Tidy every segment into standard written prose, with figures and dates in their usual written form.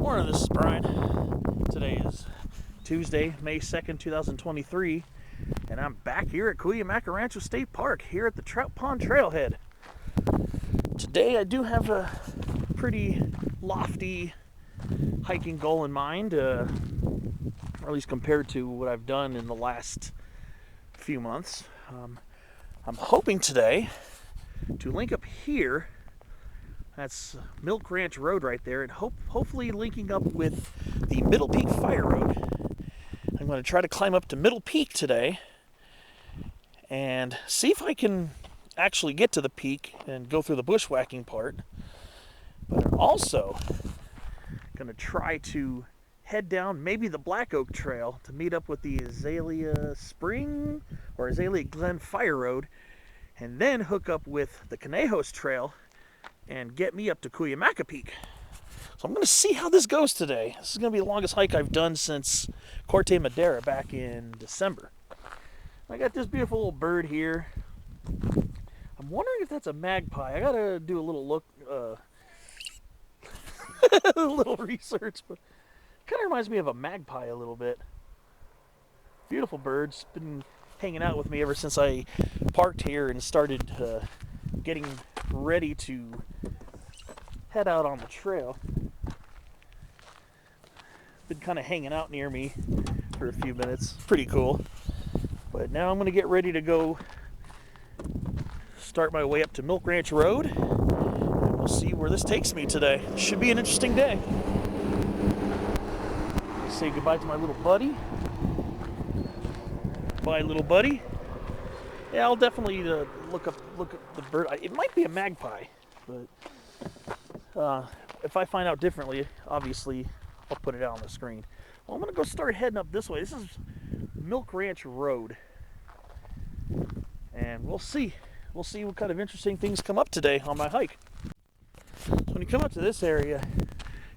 Morning, this is Brian. Today is Tuesday, May 2nd, 2023, and I'm back here at Cuyamaca Rancho State Park, here at the Trout Pond Trailhead. Today I do have a pretty lofty hiking goal in mind, or at least compared to what I've done in the last few months. I'm hoping today to link up here. That's Milk Ranch Road right there, and hopefully linking up with the Middle Peak Fire Road. I'm going to try to climb up to Middle Peak today and see if I can actually get to the peak and go through the bushwhacking part. But I'm also going to try to head down maybe the Black Oak Trail to meet up with the Azalea Spring or Azalea Glen Fire Road, and then hook up with the Conejos Trail and get me up to Cuyamaca Peak. So I'm going to see how this goes today. This is going to be the longest hike I've done since Corte Madera back in December. I got this beautiful little bird here. I'm wondering if that's a magpie. I got to do a little look, a little research, but it kind of reminds me of a magpie a little bit. Beautiful bird's been hanging out with me ever since I parked here and started getting ready to head out on the trail. Been kind of hanging out near me for a few minutes. Pretty cool. But now I'm going to get ready to go start my way up to Milk Ranch Road, and we'll see where this takes me today. Should be an interesting day. Say goodbye to my little buddy. Bye, little buddy. Yeah, I'll definitely look up the bird. It might be a magpie, but if I find out differently, obviously I'll put it out on the screen. Well, I'm gonna go start heading up this way. This is Milk Ranch Road, and we'll see what kind of interesting things come up today on my hike. So when you come up to this area,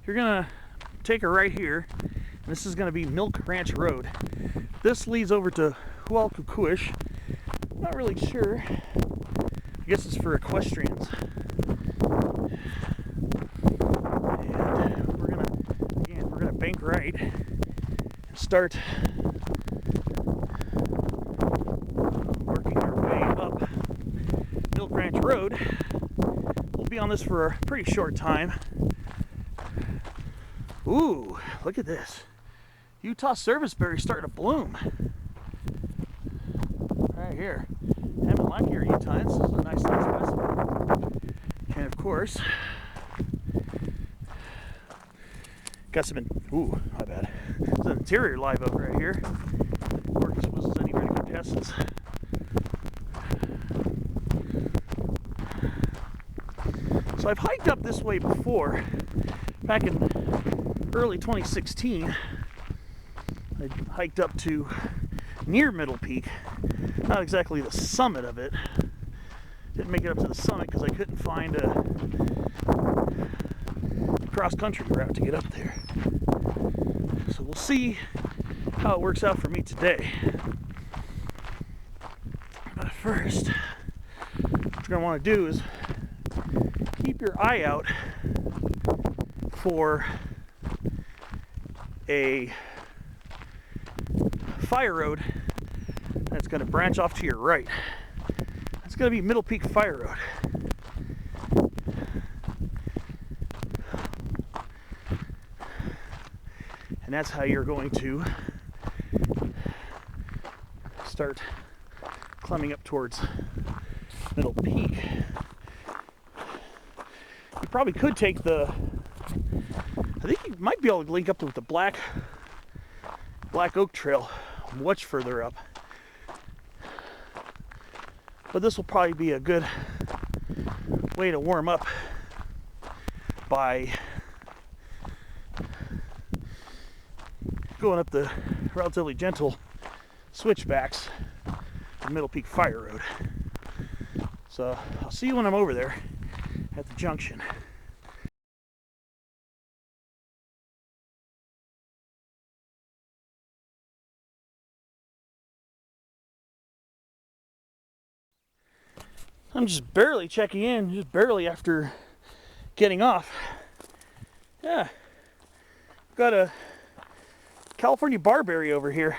you're gonna take a right here, and this is gonna be Milk Ranch Road. This leads over to Hualcucuish. Not really sure. I guess it's for equestrians. And we're gonna bank right and start working our way up Milk Ranch Road. We'll be on this for a pretty short time. Ooh, look at this. Utah serviceberry starting to bloom. Right here. Haven't liked your Utah. This is a nice specimen. And of course, got some ooh, my bad. There's an interior live oak right here. Orchis whistles any ready for pests. So I've hiked up this way before. Back in early 2016, I hiked up to near Middle Peak. Not exactly the summit of it. Didn't make it up to the summit because I couldn't find a cross-country route to get up there. So we'll see how it works out for me today. But first, what you're going to want to do is keep your eye out for a fire road that's going to branch off to your right. That's going to be Middle Peak Fire Road. And that's how you're going to start climbing up towards Middle Peak. You probably could take I think you might be able to link up with the Black Oak Trail much further up. But this will probably be a good way to warm up by going up the relatively gentle switchbacks to Middle Peak Fire Road. So I'll see you when I'm over there at the junction. I'm just barely checking in, just barely after getting off. Yeah, Got a California barberry over here.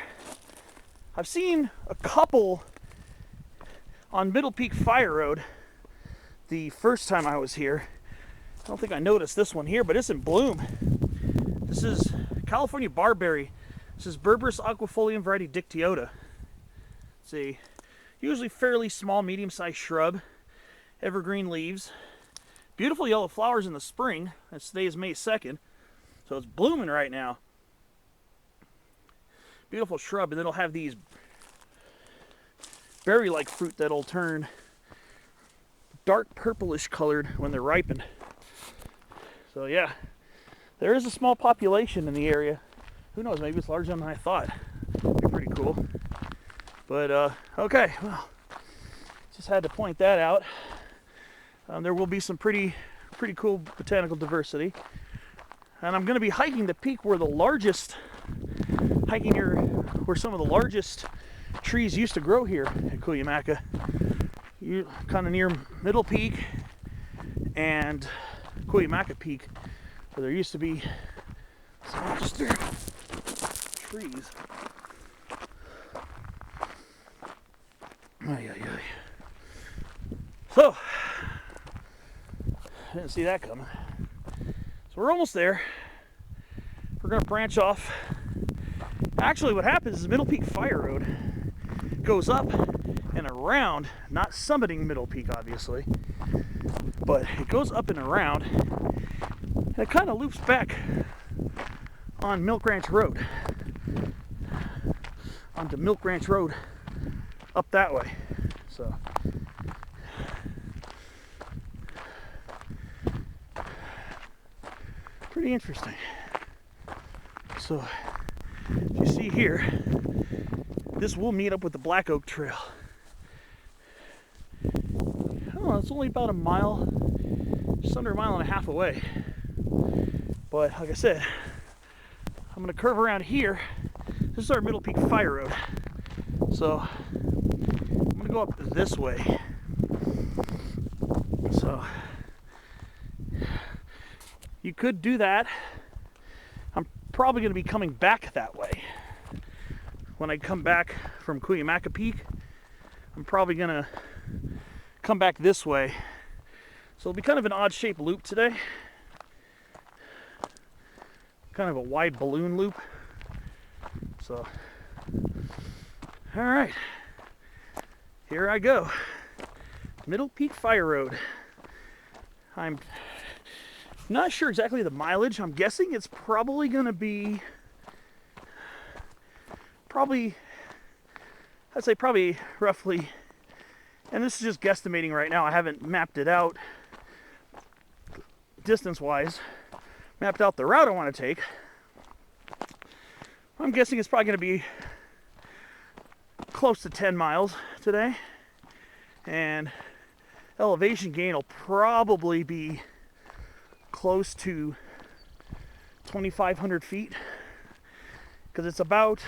I've seen a couple on Middle Peak Fire Road the first time I was here. I don't think I noticed this one here, but it's in bloom. This is California barberry. This is Berberis aquifolium variety dictyota. It's a usually fairly small, medium-sized shrub. Evergreen leaves. Beautiful yellow flowers in the spring. And today is May 2nd. So it's blooming right now. Beautiful shrub, and it'll have these berry-like fruit that'll turn dark purplish colored when they're ripened. So yeah, there is a small population in the area. Who knows, maybe it's larger than I thought. It'd be pretty cool. But okay, well, just had to point that out. There will be some pretty cool botanical diversity. And I'm going to be hiking the peak where where some of the largest trees used to grow here at Cuyamaca. Kind of near Middle Peak and Cuyamaca Peak, where there used to be some trees. So, I didn't see that coming. So we're almost there. We're going to branch off. Actually, what happens is Middle Peak Fire Road goes up and around, not summiting Middle Peak, obviously, but it goes up and around, and it kind of loops back on Milk Ranch Road, onto Milk Ranch Road, up that way. So, pretty interesting. So, you see here, this will meet up with the Black Oak Trail. Oh, it's only about a mile, just under a mile and a half away. But like I said, I'm going to curve around here. This is our Middle Peak Fire Road. So I'm going to go up this way. So you could do that. I'm probably going to be coming back that way. When I come back from Cuyamaca Peak, I'm probably going to come back this way. So it'll be kind of an odd shaped loop today. Kind of a wide balloon loop. So, all right, here I go. Middle Peak Fire Road. I'm not sure exactly the mileage. I'm guessing it's probably going to be I'd say probably roughly, and this is just guesstimating right now, I haven't mapped it out distance-wise, mapped out the route I want to take. I'm guessing it's probably going to be close to 10 miles today, and elevation gain will probably be close to 2,500 feet, because it's about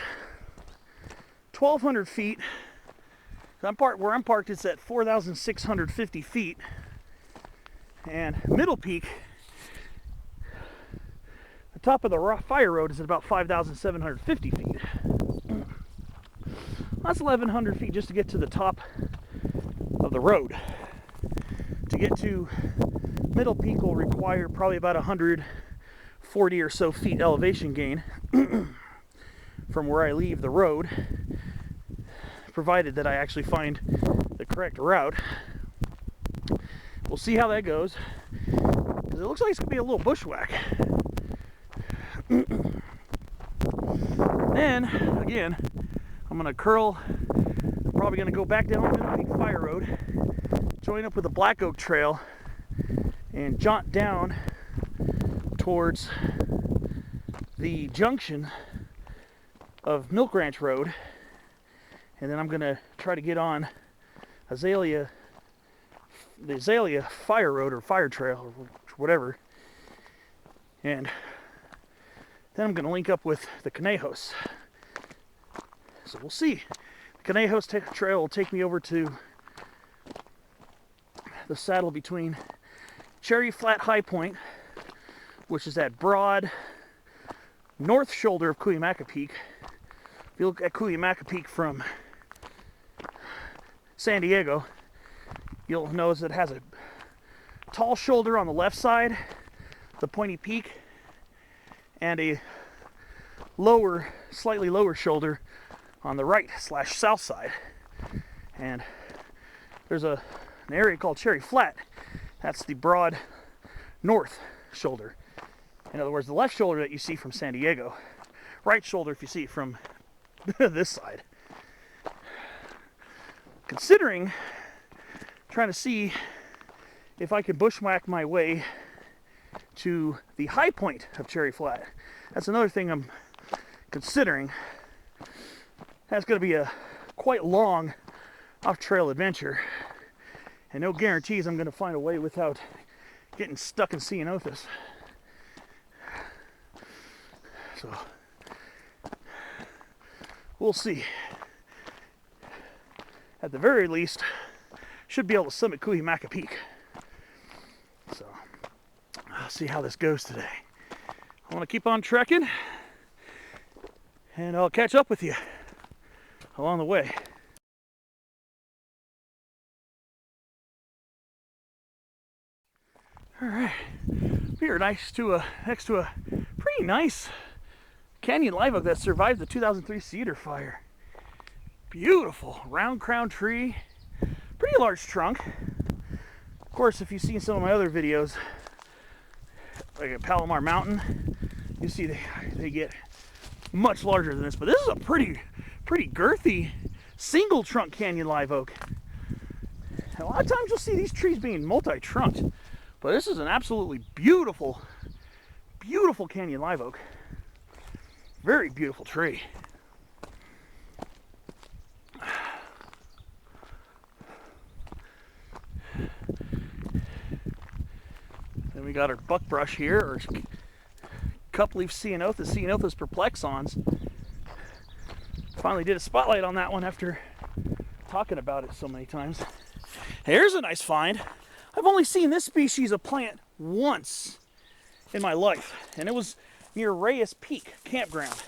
1,200 feet. Where I'm parked, it's at 4,650 feet. And Middle Peak, the top of the fire road, is at about 5,750 feet. That's 1,100 feet just to get to the top of the road. To get to Middle Peak will require probably about 140 or so feet elevation gain from where I leave the road, provided that I actually find the correct route. We'll see how that goes, because it looks like it's going to be a little bushwhack. Then, again, I'm going to curl. I'm probably going to go back down Middle Peak Fire Road, join up with the Black Oak Trail, and jaunt down towards the junction of Milk Ranch Road. And then I'm going to try to get on the Azalea Fire Road or Fire Trail or whatever. And then I'm going to link up with the Conejos. So we'll see. The Conejos Trail will take me over to the saddle between Cherry Flat High Point, which is that broad north shoulder of Cuyamaca Peak. If you look at Cuyamaca Peak from San Diego, you'll notice it has a tall shoulder on the left side, the pointy peak, and a lower, slightly lower shoulder on the right / south side. And there's an area called Cherry Flat. That's the broad north shoulder. In other words, the left shoulder that you see from San Diego. Right shoulder if you see it from this side. Considering trying to see if I can bushwhack my way to the high point of Cherry Flat. That's another thing I'm considering. That's going to be a quite long off-trail adventure, and no guarantees I'm going to find a way without getting stuck in ceanothus. So we'll see. At the very least, should be able to summit Cuyamaca Peak. So I'll see how this goes today. I want to keep on trekking, and I'll catch up with you along the way. All right, we are next to a pretty nice canyon live oak that survived the 2003 Cedar Fire. Beautiful round crown tree, pretty large trunk. Of course, if you've seen some of my other videos, like at Powell Mountain, you see they get much larger than this. But this is a pretty girthy single trunk canyon live oak. And a lot of times you'll see these trees being multi-trunked, but this is an absolutely beautiful canyon live oak. Very beautiful tree. Then we got our buckbrush here, or cup-leaf ceanothus perplexans. Finally did a spotlight on that one after talking about it so many times. Here's a nice find. I've only seen this species of plant once in my life, and it was near Reyes Peak campground.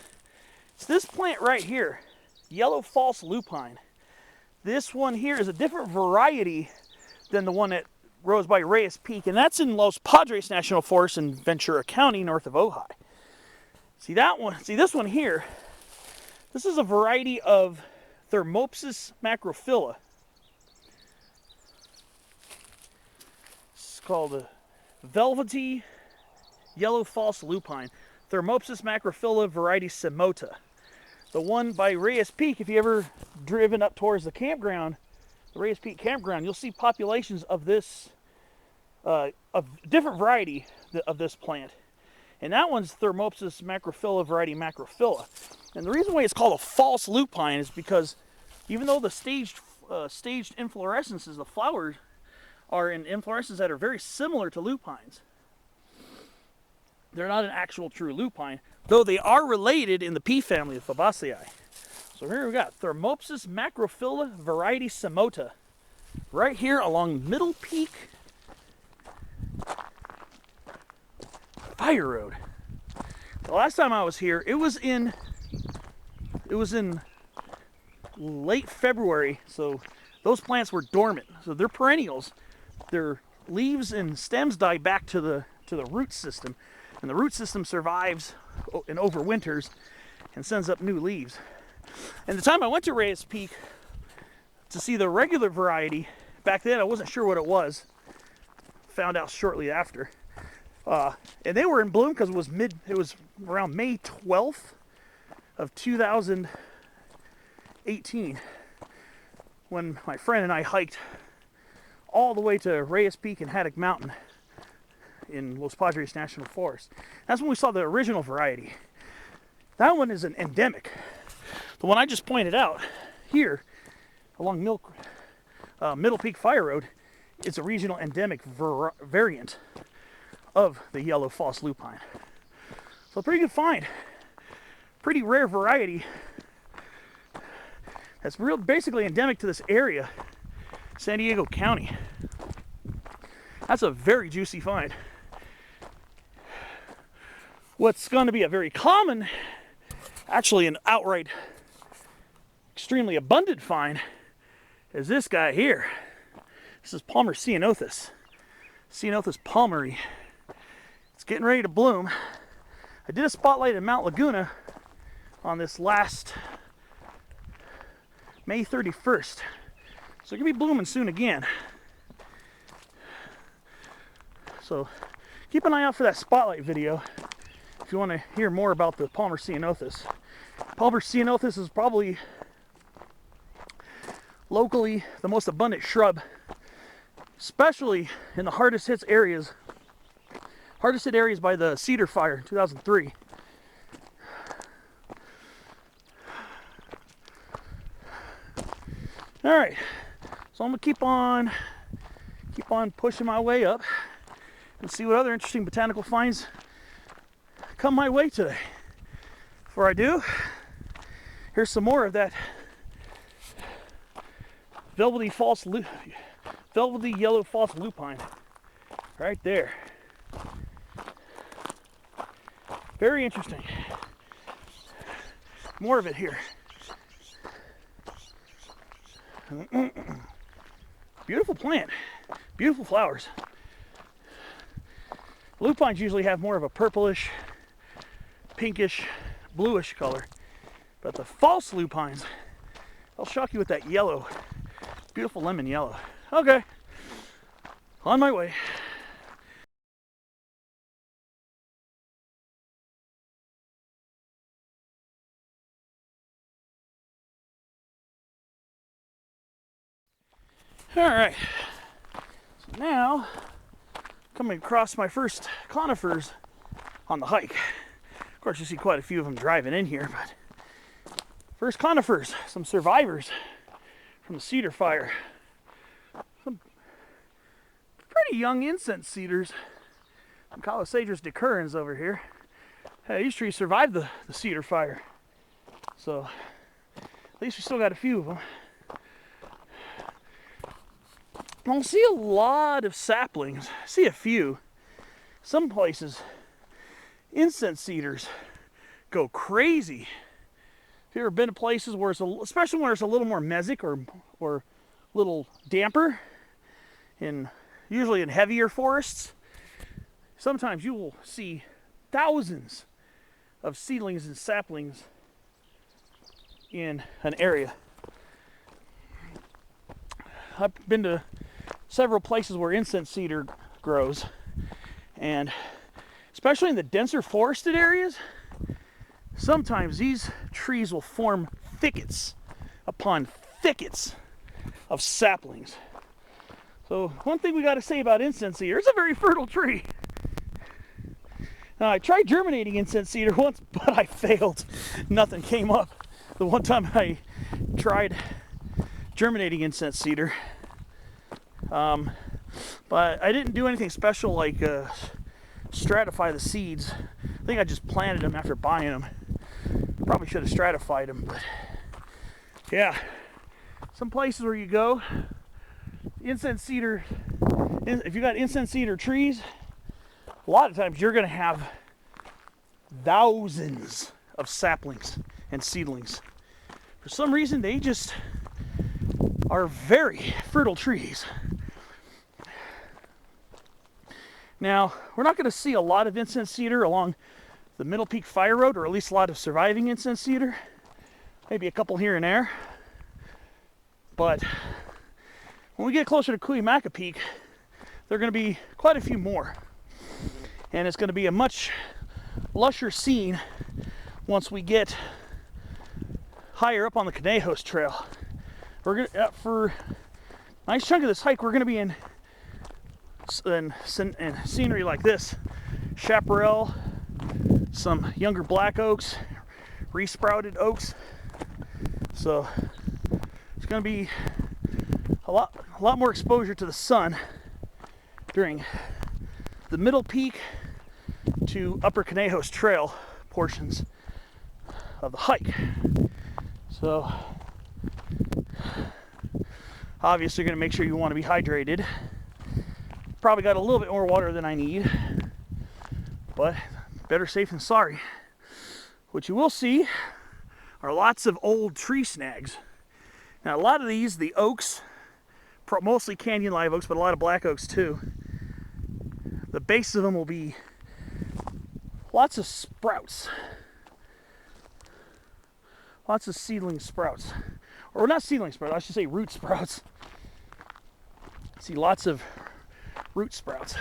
It's this plant right here, yellow false lupine. This one here is a different variety than the one that grows by Reyes Peak, and that's in Los Padres National Forest in Ventura County, north of Ojai. See that one? See this one here? This is a variety of Thermopsis macrophylla. It's called a velvety yellow false lupine. Thermopsis macrophylla variety Semota. The one by Reyes Peak, if you ever driven up towards the campground, the Reyes Peak campground, you'll see populations of this, of different variety of this plant. And that one's Thermopsis macrophylla variety macrophylla. And the reason why it's called a false lupine is because even though the staged inflorescences, the flowers are in inflorescences that are very similar to lupines, they're not an actual true lupine, though they are related in the pea family of Fabaceae. So here we got Thermopsis macrophylla variety Semota, right here along Middle Peak Fire Road. The last time I was here, it was in late February, so those plants were dormant. So they're perennials. Their leaves and stems die back to the root system, and the root system survives and overwinters and sends up new leaves. And the time I went to Reyes Peak to see the regular variety, back then I wasn't sure what it was. Found out shortly after. And they were in bloom because it was around May 12th of 2018 when my friend and I hiked all the way to Reyes Peak and Haddock Mountain in Los Padres National Forest. That's when we saw the original variety. That one is an endemic. The one I just pointed out here along Middle Peak Fire Road, it's a regional endemic variant of the yellow false lupine. So pretty good find. Pretty rare variety that's basically endemic to this area, San Diego County. That's a very juicy find. what's going to be a very common, actually an outright extremely abundant find, is this guy here. This is Palmer Ceanothus. Ceanothus palmeri. It's getting ready to bloom. I did a spotlight in Mount Laguna on this last May 31st. So it's going to be blooming soon again. So keep an eye out for that spotlight video if you want to hear more about the Palmer Ceanothus. Palmer Ceanothus is probably locally the most abundant shrub, especially in the hardest hit areas by the Cedar Fire in 2003. All right, so I'm gonna keep on pushing my way up and see what other interesting botanical finds come my way today. Before I do, here's some more of that velvety yellow false lupine right there. Very interesting. More of it here. Beautiful plant, beautiful flowers. Lupines usually have more of a purplish, pinkish, bluish color, but the false lupines, they'll shock you with that yellow, beautiful lemon yellow. Okay, on my way. All right, so now coming across my first conifers on the hike. Of course, you see quite a few of them driving in here, but first conifers, some survivors from the Cedar Fire. Some pretty young incense cedars. Some Calosadrus decurrens over here. Hey, these trees survived the Cedar Fire, so at least we still got a few of them. I don't see a lot of saplings. I see a few. Some places, incense cedars go crazy. Have you ever been to places where especially when it's a little more mesic or a little damper, usually in heavier forests, sometimes you will see thousands of seedlings and saplings in an area. I've been to several places where incense cedar grows, and especially in the denser forested areas, sometimes these trees will form thickets upon thickets of saplings. So one thing we got to say about incense cedar, it's a very fertile tree. Now, I tried germinating incense cedar once, but I failed. Nothing came up. The one time I tried germinating incense cedar, but I didn't do anything special like stratify the seeds. I think I just planted them after buying them. Probably should have stratified them, but yeah, some places where you go, incense cedar, if you got incense cedar trees, a lot of times you're going to have thousands of saplings and seedlings. For some reason, they just are very fertile trees. Now, we're not going to see a lot of incense cedar along the Middle Peak Fire Road, or at least a lot of surviving incense cedar. Maybe a couple here and there. But when we get closer to Cuyamaca Peak, there are going to be quite a few more. And it's going to be a much lusher scene once we get higher up on the Conejos Trail. We're going to, for a nice chunk of this hike, we're going to be in scenery like this: chaparral, some younger black oaks, resprouted oaks. So it's going to be a lot more exposure to the sun during the Middle Peak to Upper Conejos Trail portions of the hike. So obviously you're going to make sure you want to be hydrated. Probably got a little bit more water than I need, but better safe than sorry. What you will see are lots of old tree snags. Now, a lot of these, the oaks, mostly canyon live oaks, but a lot of black oaks too, the base of them will be lots of sprouts. Lots of seedling sprouts. Or not seedling sprouts, I should say root sprouts. See lots of root sprouts.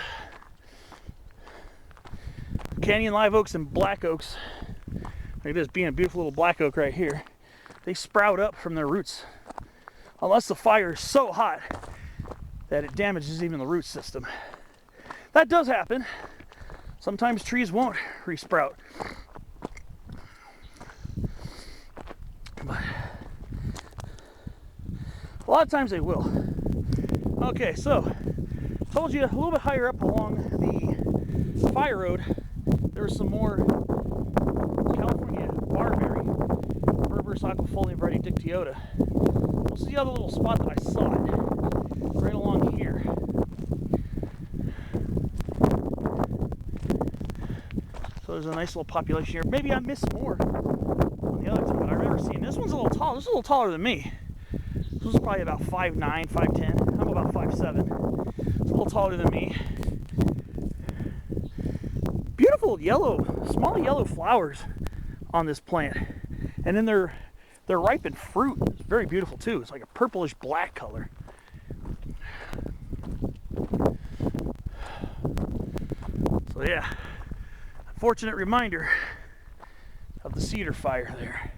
Canyon live oaks and black oaks, like this being a beautiful little black oak right here, they sprout up from their roots. Unless the fire is so hot that it damages even the root system. That does happen. Sometimes trees won't resprout. But a lot of times they will. Okay, so told you a little bit higher up along the fire road, there was some more California barberry, Berberis aquifolium variety dictyota. This is the other little spot that I saw it, right along here. So there's a nice little population here. Maybe I missed more on the other side, but I remember seeing this one's a little tall. This is a little taller than me. This was probably about 5'9", 5'10". I'm about 5'7". It's a little taller than me. Beautiful yellow, small yellow flowers on this plant. And then they're ripened fruit. It's very beautiful too. It's like a purplish black color. So yeah, unfortunate reminder of the cedar fire there.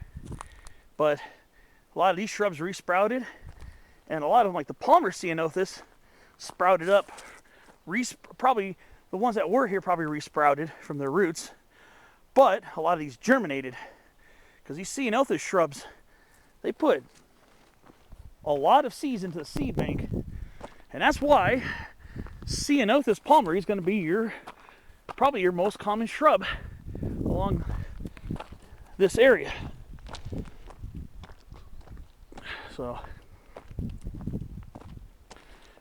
But a lot of these shrubs resprouted, and a lot of them, like the Palmer ceanothus, sprouted up. Probably the ones that were here probably resprouted from their roots, but a lot of these germinated, because these ceanothus shrubs, they put a lot of seeds into the seed bank, and that's why Ceanothus palmeri is going to be probably your most common shrub along this area. So,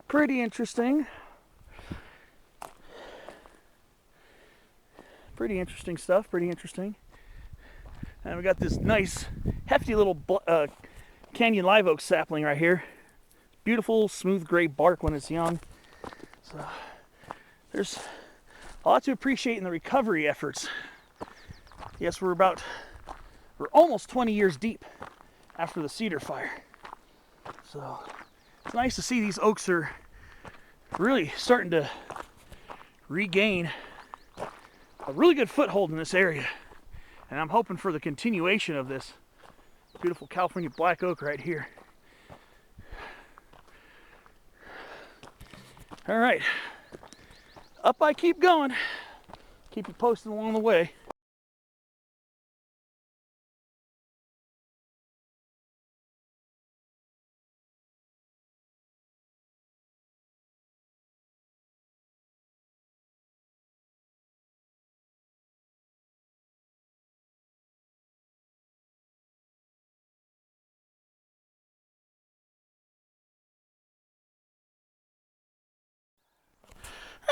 pretty interesting. Pretty interesting stuff, pretty interesting. And we got this nice, hefty little canyon live oak sapling right here. Beautiful, smooth gray bark when it's young. So, there's a lot to appreciate in the recovery efforts. Yes, we're almost 20 years deep after the cedar fire. So, it's nice to see these oaks are really starting to regain a really good foothold in this area. And I'm hoping for the continuation of this beautiful California black oak right here. All right, up I keep going. Keep you posted along the way.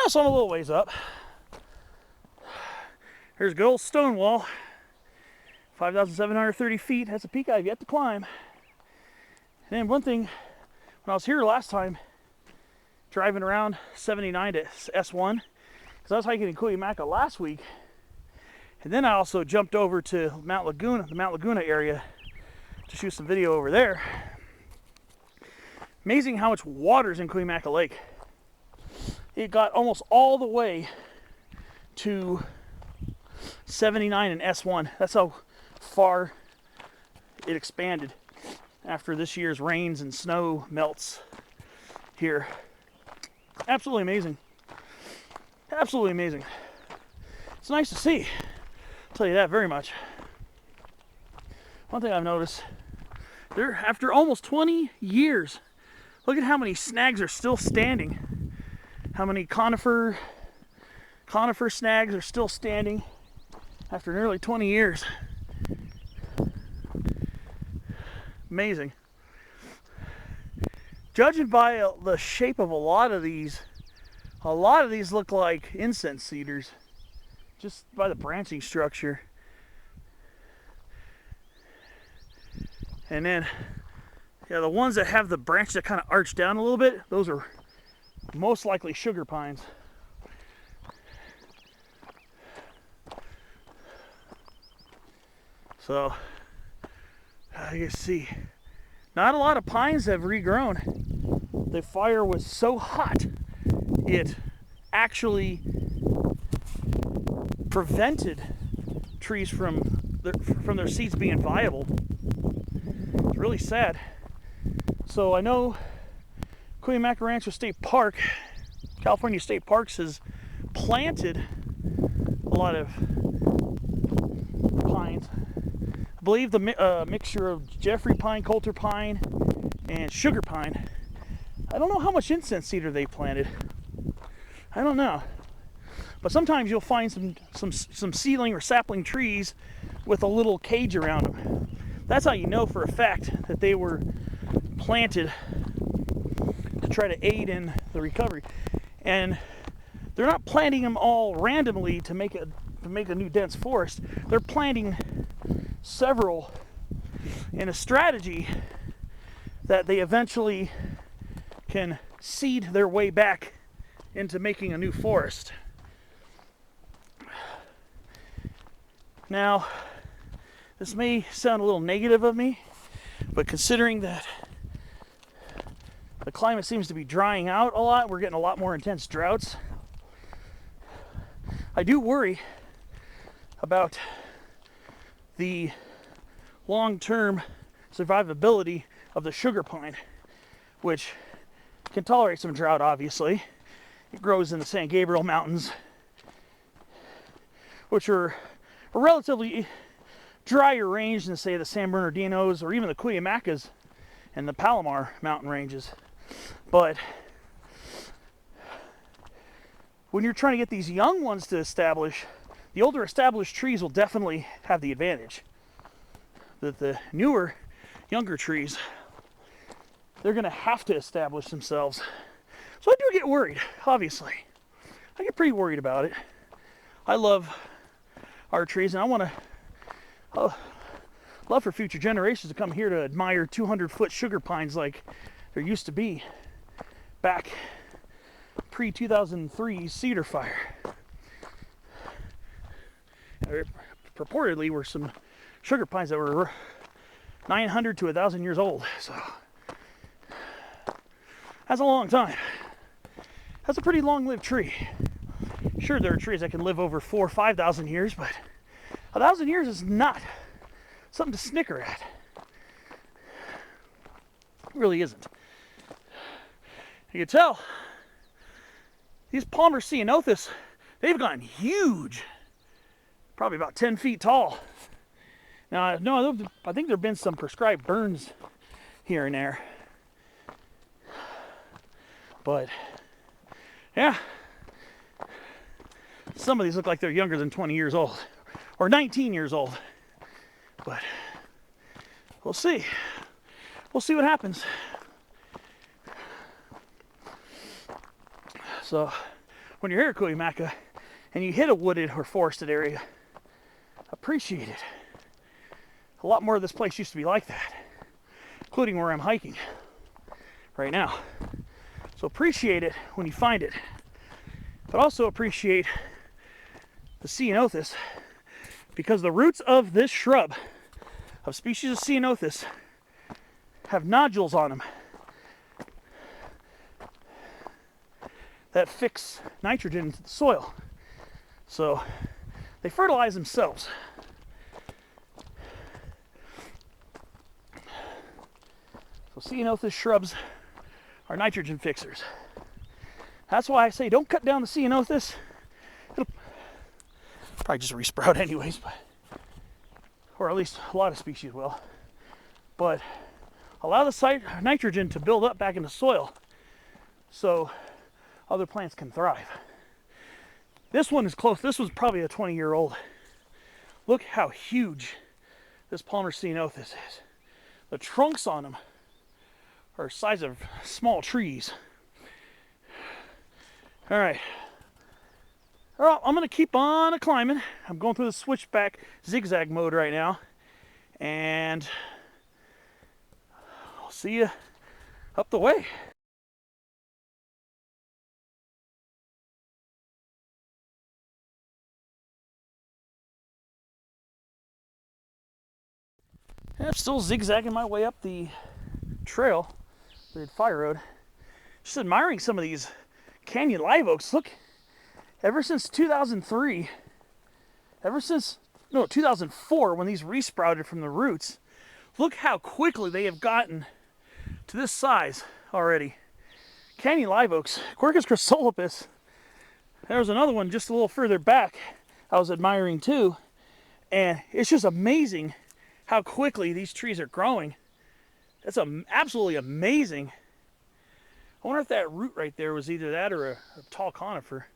So I'm a little ways up. Here's a good old stone wall, 5,730 feet. That's a peak I've yet to climb. And then one thing, when I was here last time, driving around 79 to S1, because I was hiking in Cuyamaca last week, and then I also jumped over to the Mount Laguna area to shoot some video over there. Amazing how much water's in Cuyamaca Lake. It got almost all the way to 79 and S1. That's how far it expanded after this year's rains and snow melts here. Absolutely amazing. Absolutely amazing. It's nice to see. I'll tell you that very much. One thing I've noticed, after almost 20 years, look at how many snags are still standing. How many conifer snags are still standing after nearly 20 years. Amazing. Judging by the shape of a lot of these look like incense cedars. just by the branching structure. And then, yeah, the ones that have the branch that kind of arch down a little bit, those are most likely sugar pines. So, you see, not a lot of pines have regrown. The fire was so hot, it actually prevented trees from their seeds being viable. It's really sad. So I know Cuyamaca Rancho State Park, California State Parks, has planted a lot of pines. I believe the mixture of Jeffrey pine, Coulter pine, and sugar pine. I don't know how much incense cedar they planted. I don't know. But sometimes you'll find some seedling or sapling trees with a little cage around them. That's how you know for a fact that they were planted to try to aid in the recovery. And they're not planting them all randomly to make a new dense forest. They're planting several in a strategy that they eventually can seed their way back into making a new forest. Now, this may sound a little negative of me, but considering that the climate seems to be drying out a lot, we're getting a lot more intense droughts, I do worry about the long-term survivability of the sugar pine, which can tolerate some drought, obviously. It grows in the San Gabriel Mountains, which are a relatively drier range than, say, the San Bernardinos or even the Cuyamacas and the Palomar mountain ranges. But when you're trying to get these young ones to establish, the older established trees will definitely have the advantage. That the newer, younger trees, they're going to have to establish themselves. So I do get worried, obviously. I get pretty worried about it. I love our trees, and I want to love for future generations to come here to admire 200-foot sugar pines like there used to be back pre-2003 Cedar Fire. There purportedly were some sugar pines that were 900 to 1,000 years old, so that's a long time. That's a pretty long-lived tree. Sure, there are trees that can live over 4,000 or 5,000 years, but 1,000 years is not something to snicker at. It really isn't. You can tell these Palmer ceanothus, they've gotten huge, probably about 10 feet tall. Now, no, I think there have been some prescribed burns here and there, but yeah, some of these look like they're younger than 20 years old or 19 years old, but we'll see. We'll see what happens. So when you're here at Cuyamaca and you hit a wooded or forested area, appreciate it. A lot more of this place used to be like that, including where I'm hiking right now. So appreciate it when you find it, but also appreciate the ceanothus, because the roots of this shrub, of species of ceanothus, have nodules on them that fix nitrogen into the soil. So they fertilize themselves. So ceanothus shrubs are nitrogen fixers. That's why I say don't cut down the ceanothus. It'll probably just resprout anyways, but, or at least a lot of species will. But allow the nitrogen to build up back in the soil so other plants can thrive. This one is close. This was probably a 20-year-old. Look how huge this Palmer ceanothus is. The trunks on them are the size of small trees. All right. Well, I'm going to keep on climbing. I'm going through the switchback zigzag mode right now. And I'll see you up the way. And I'm still zigzagging my way up the trail, the fire road. Just admiring some of these canyon live oaks. Look, ever since 2003, 2004, when these resprouted from the roots, look how quickly they have gotten to this size already. Canyon live oaks, Quercus chrysolipus. There's another one just a little further back I was admiring too. And it's just amazing how quickly these trees are growing. That's absolutely amazing. I wonder if that root right there was either that or a tall conifer.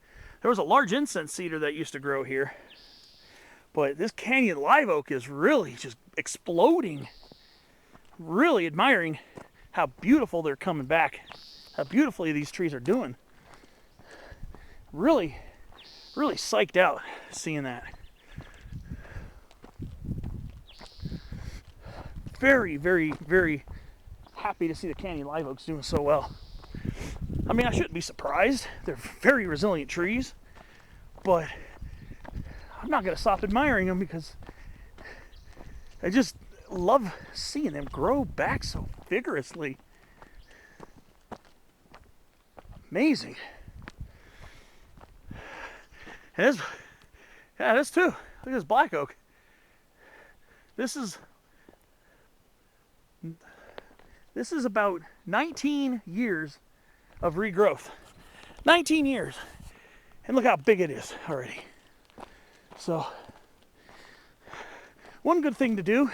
There was a large incense cedar that used to grow here. But this canyon live oak is really just exploding. Really admiring how beautiful they're coming back. How beautifully these trees are doing. Really, really psyched out seeing that. Very, very, very happy to see the canyon live oaks doing so well. I mean, I shouldn't be surprised. They're very resilient trees, but I'm not going to stop admiring them because I just love seeing them grow back so vigorously. Amazing. And this too. Look at this black oak. This is about 19 years of regrowth. 19 years. And look how big it is already. So, one good thing to do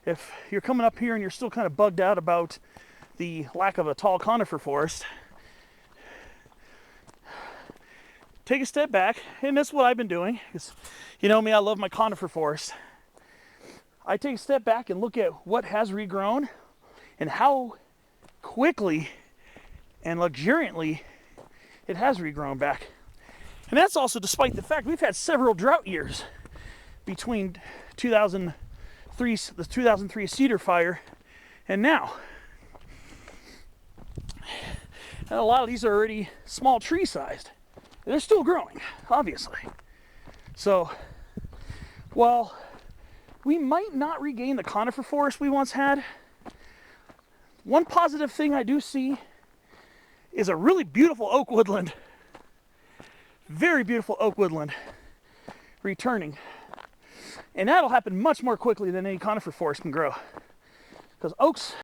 if you're coming up here and you're still kind of bugged out about the lack of a tall conifer forest, take a step back, and that's what I've been doing. Because you know me, I love my conifer forest. I take a step back and look at what has regrown and how quickly and luxuriantly it has regrown back. And that's also despite the fact we've had several drought years between the 2003 Cedar Fire and now. And a lot of these are already small tree sized. They're still growing, obviously. So, while we might not regain the conifer forest we once had, one positive thing I do see is a really beautiful oak woodland. Very beautiful oak woodland returning. And that'll happen much more quickly than any conifer forest can grow. Because oaks,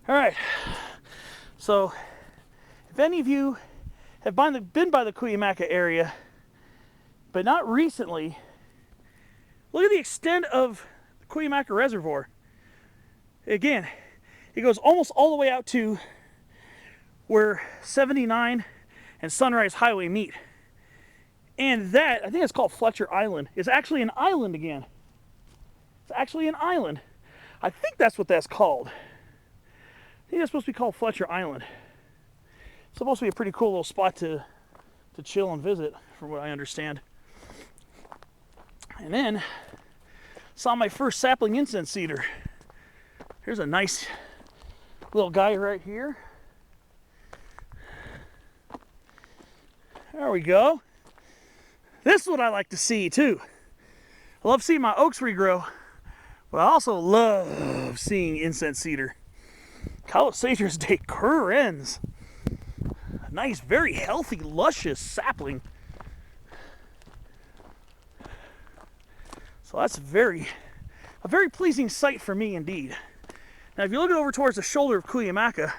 all right, so if any of you have been by the Cuyamaca area, but not recently, look at the extent of the Cuyamaca Reservoir. Again, it goes almost all the way out to where 79 and Sunrise Highway meet. And that, I think it's called Fletcher Island, is actually an island again. It's actually an island. I think that's what that's called. I think that's supposed to be called Fletcher Island. It's supposed to be a pretty cool little spot to chill and visit, from what I understand. And then, saw my first sapling incense cedar. Here's a nice little guy right here. There we go. This is what I like to see too. I love seeing my oaks regrow, but I also love seeing incense cedar. Calisators decurrens. A nice, very healthy, luscious sapling. So that's a very pleasing sight for me indeed. Now, if you look over towards the shoulder of Cuyamaca,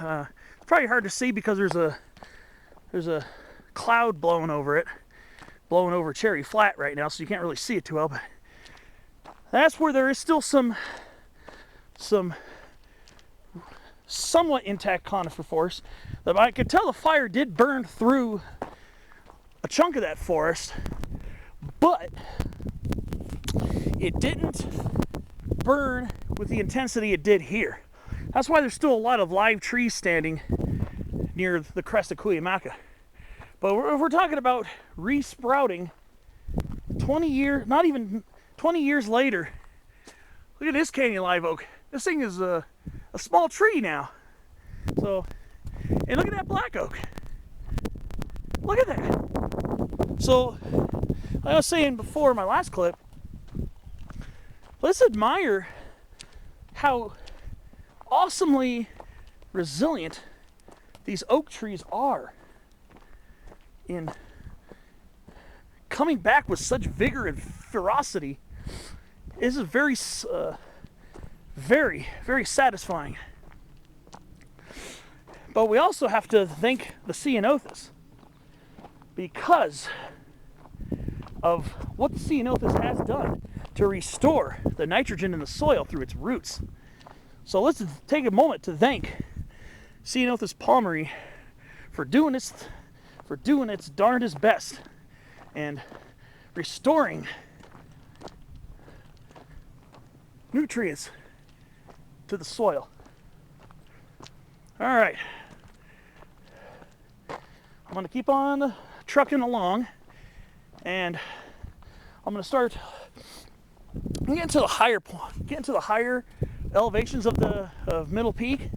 it's probably hard to see because there's a cloud blowing over Cherry Flat right now, so you can't really see it too well. But that's where there is still some somewhat intact conifer forest. That I could tell the fire did burn through a chunk of that forest, but it didn't burn with the intensity it did here. That's why there's still a lot of live trees standing near the crest of Cuyamaca. But if we're talking about resprouting not even 20 years later, look at this canyon live oak. This thing is a small tree now. So, and look at that black oak. Look at that. So, like I was saying before in my last clip, let's admire how awesomely resilient these oak trees are in coming back with such vigor and ferocity. This is very, very satisfying. But we also have to thank the ceanothus because of what the ceanothus has done to restore the nitrogen in the soil through its roots. So let's take a moment to thank Ceanothus palmeri for doing its darndest best and restoring nutrients to the soil. All right, I'm going to keep on trucking along, and I'm going to start getting to the higher elevations of Middle Peak.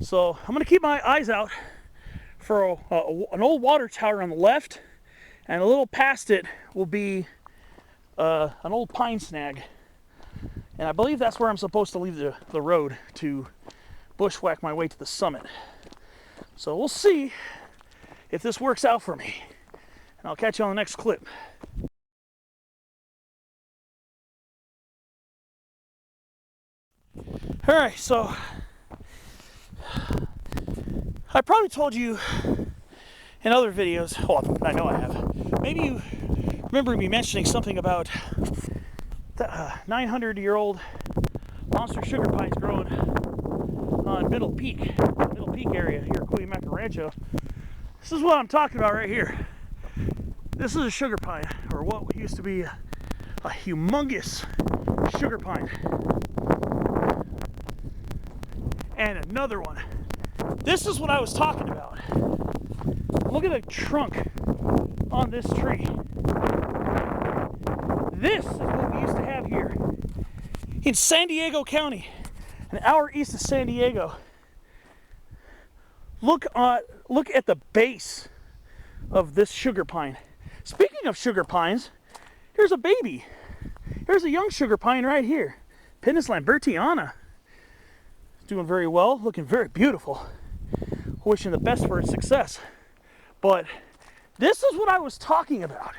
So I'm going to keep my eyes out for an old water tower on the left, and a little past it will be an old pine snag. And I believe that's where I'm supposed to leave the road to bushwhack my way to the summit. So we'll see if this works out for me. And I'll catch you on the next clip. All right, so I probably told you in other videos, well, I know I have, maybe you remember me mentioning something about the 900-year-old monster sugar pines growing on Middle Peak area here at Cuyamaca Rancho. This is what I'm talking about right here. This is a sugar pine, or what used to be a humongous sugar pine. And another one. This is what I was talking about. Look at the trunk on this tree. This is what we used to have here in San Diego County, an hour east of San Diego. Look at the base of this sugar pine. Speaking of sugar pines, here's a baby. Here's a young sugar pine right here. Pinus lambertiana. Doing very well, looking very beautiful. Wishing the best for its success. But this is what I was talking about.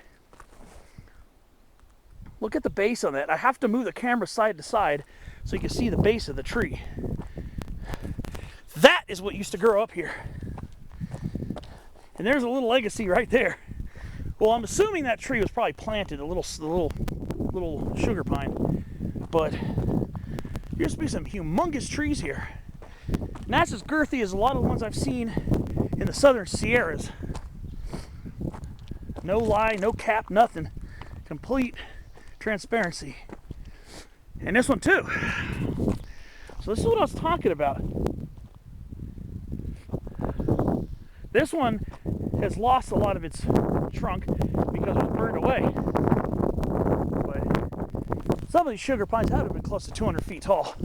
Look at the base on that. I have to move the camera side to side so you can see the base of the tree. That is what used to grow up here. And there's a little legacy right there. Well, I'm assuming that tree was probably planted, a little sugar pine. But there used to be some humongous trees here. And that's as girthy as a lot of the ones I've seen in the southern Sierras. No lie, no cap, nothing. Complete transparency. And this one too. So this is what I was talking about. This one has lost a lot of its trunk because it was burned away. But some of these sugar pines had to have been close to 200 feet tall.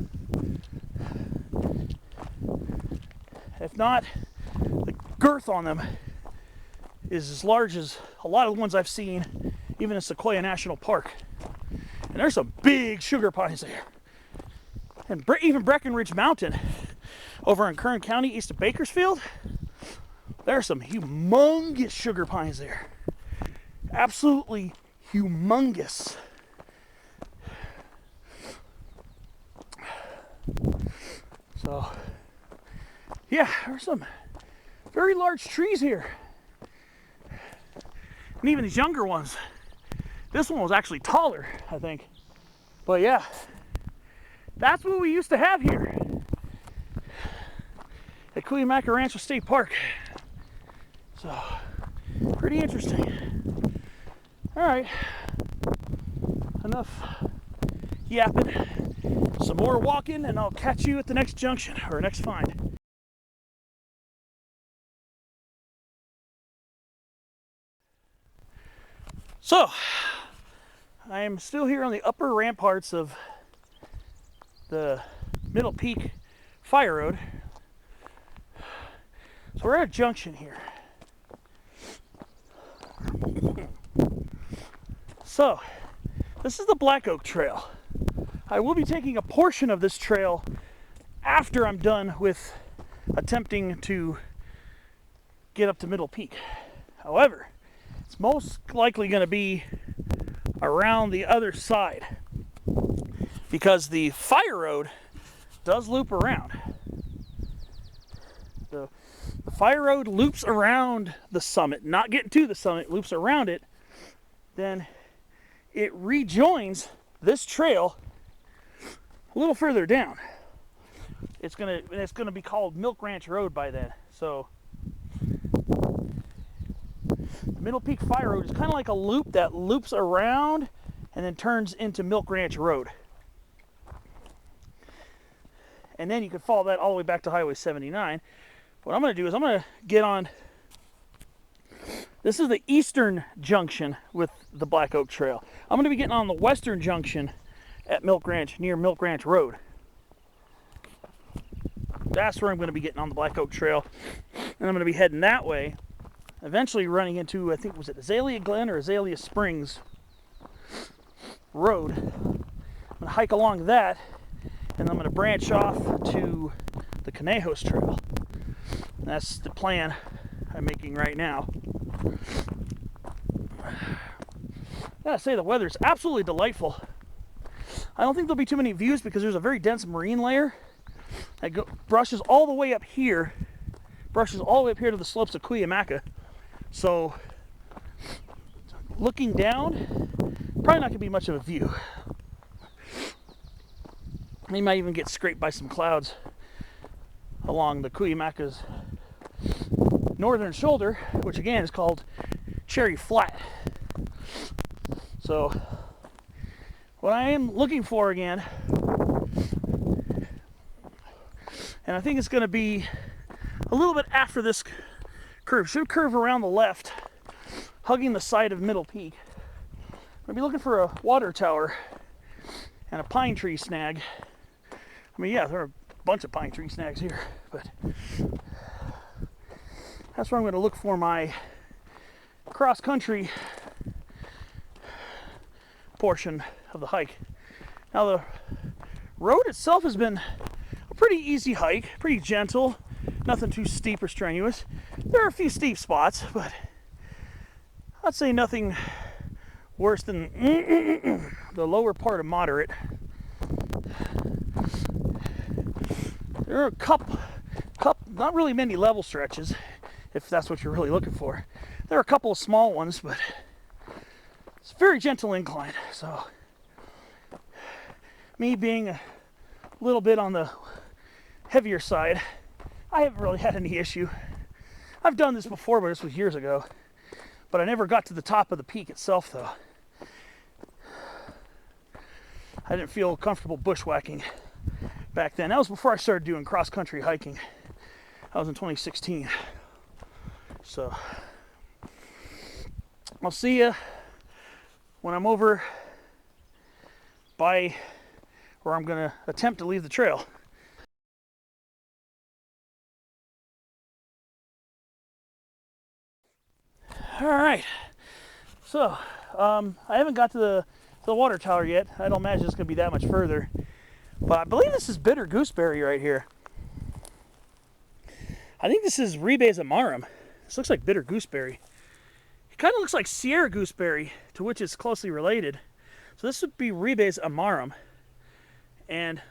If not, the girth on them is as large as a lot of the ones I've seen, even in Sequoia National Park. And there's some big sugar pines there. And even Breckenridge Mountain over in Kern County, east of Bakersfield, there are some humongous sugar pines there. Absolutely humongous. So, yeah, there's some very large trees here. And even these younger ones. This one was actually taller, I think. But yeah, that's what we used to have here at Cuyamaca Rancho State Park. So, pretty interesting. All right, enough yapping, some more walking, and I'll catch you at the next junction or next find. So, I am still here on the upper ramparts of the Middle Peak Fire Road. So we're at a junction here. So, this is the Black Oak Trail. I will be taking a portion of this trail after I'm done with attempting to get up to Middle Peak. However, it's most likely going to be around the other side because the fire road does loop around. The fire road loops around the summit, not getting to the summit, loops around it, then it rejoins this trail a little further down. It's gonna be called Milk Ranch Road by then. So the Middle Peak Fire Road is kind of like a loop that loops around and then turns into Milk Ranch Road. And then you can follow that all the way back to Highway 79. What I'm going to do is I'm going to get on, this is the eastern junction with the Black Oak Trail. I'm going to be getting on the western junction at Milk Ranch, near Milk Ranch Road. That's where I'm going to be getting on the Black Oak Trail. And I'm going to be heading that way, eventually running into, I think, was it Azalea Glen or Azalea Springs Road. I'm going to hike along that, and I'm going to branch off to the Conejos Trail. And that's the plan I'm making right now. I gotta say, the weather's absolutely delightful. I don't think there'll be too many views because there's a very dense marine layer that brushes all the way up here, to the slopes of Cuyamaca. So, looking down, probably not gonna be much of a view. You might even get scraped by some clouds along the Cuyamaca's northern shoulder, which again is called Cherry Flat. So what I am looking for again, and I think it's going to be a little bit after this curve, should curve around the left, hugging the side of Middle Peak. I'm going to be looking for a water tower and a pine tree snag. I mean, yeah, there are a bunch of pine tree snags here, but that's where I'm going to look for my cross-country portion of the hike. Now, the road itself has been a pretty easy hike, pretty gentle, nothing too steep or strenuous. There are a few steep spots, but I'd say nothing worse than the lower part of moderate. There are a couple, not really many level stretches, if that's what you're really looking for. There are a couple of small ones, but it's a very gentle incline. So, me being a little bit on the heavier side, I haven't really had any issue. I've done this before, but this was years ago. But I never got to the top of the peak itself, though. I didn't feel comfortable bushwhacking back then. That was before I started doing cross-country hiking. That was in 2016. So, I'll see you when I'm over by where I'm going to attempt to leave the trail. All right. So, I haven't got to the water tower yet. I don't imagine it's going to be that much further. But I believe this is bitter gooseberry right here. I think this is Ribes amarum. This looks like bitter gooseberry. It kind of looks like Sierra gooseberry, to which it's closely related. So this would be Ribes amarum. And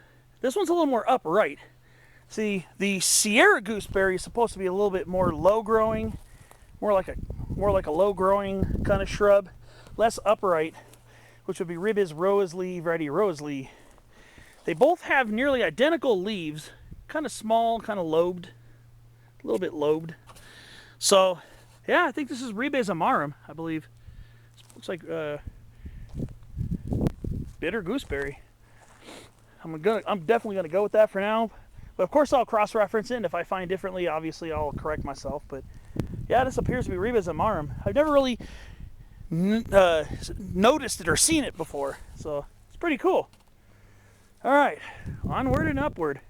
this one's a little more upright. See, the Sierra gooseberry is supposed to be a little bit more low growing, more like a low growing kind of shrub, less upright, which would be Ribes Roselee, variety Roselee. They both have nearly identical leaves, kind of small, kind of lobed, a little bit lobed. So, yeah, I think this is Ribes amarum, I believe. Looks like bitter gooseberry. I'm definitely gonna go with that for now. But of course I'll cross-reference it, and if I find differently, obviously I'll correct myself. But yeah, this appears to be Rebus amarum. I've never really noticed it or seen it before, so it's pretty cool. All right, onward and upward.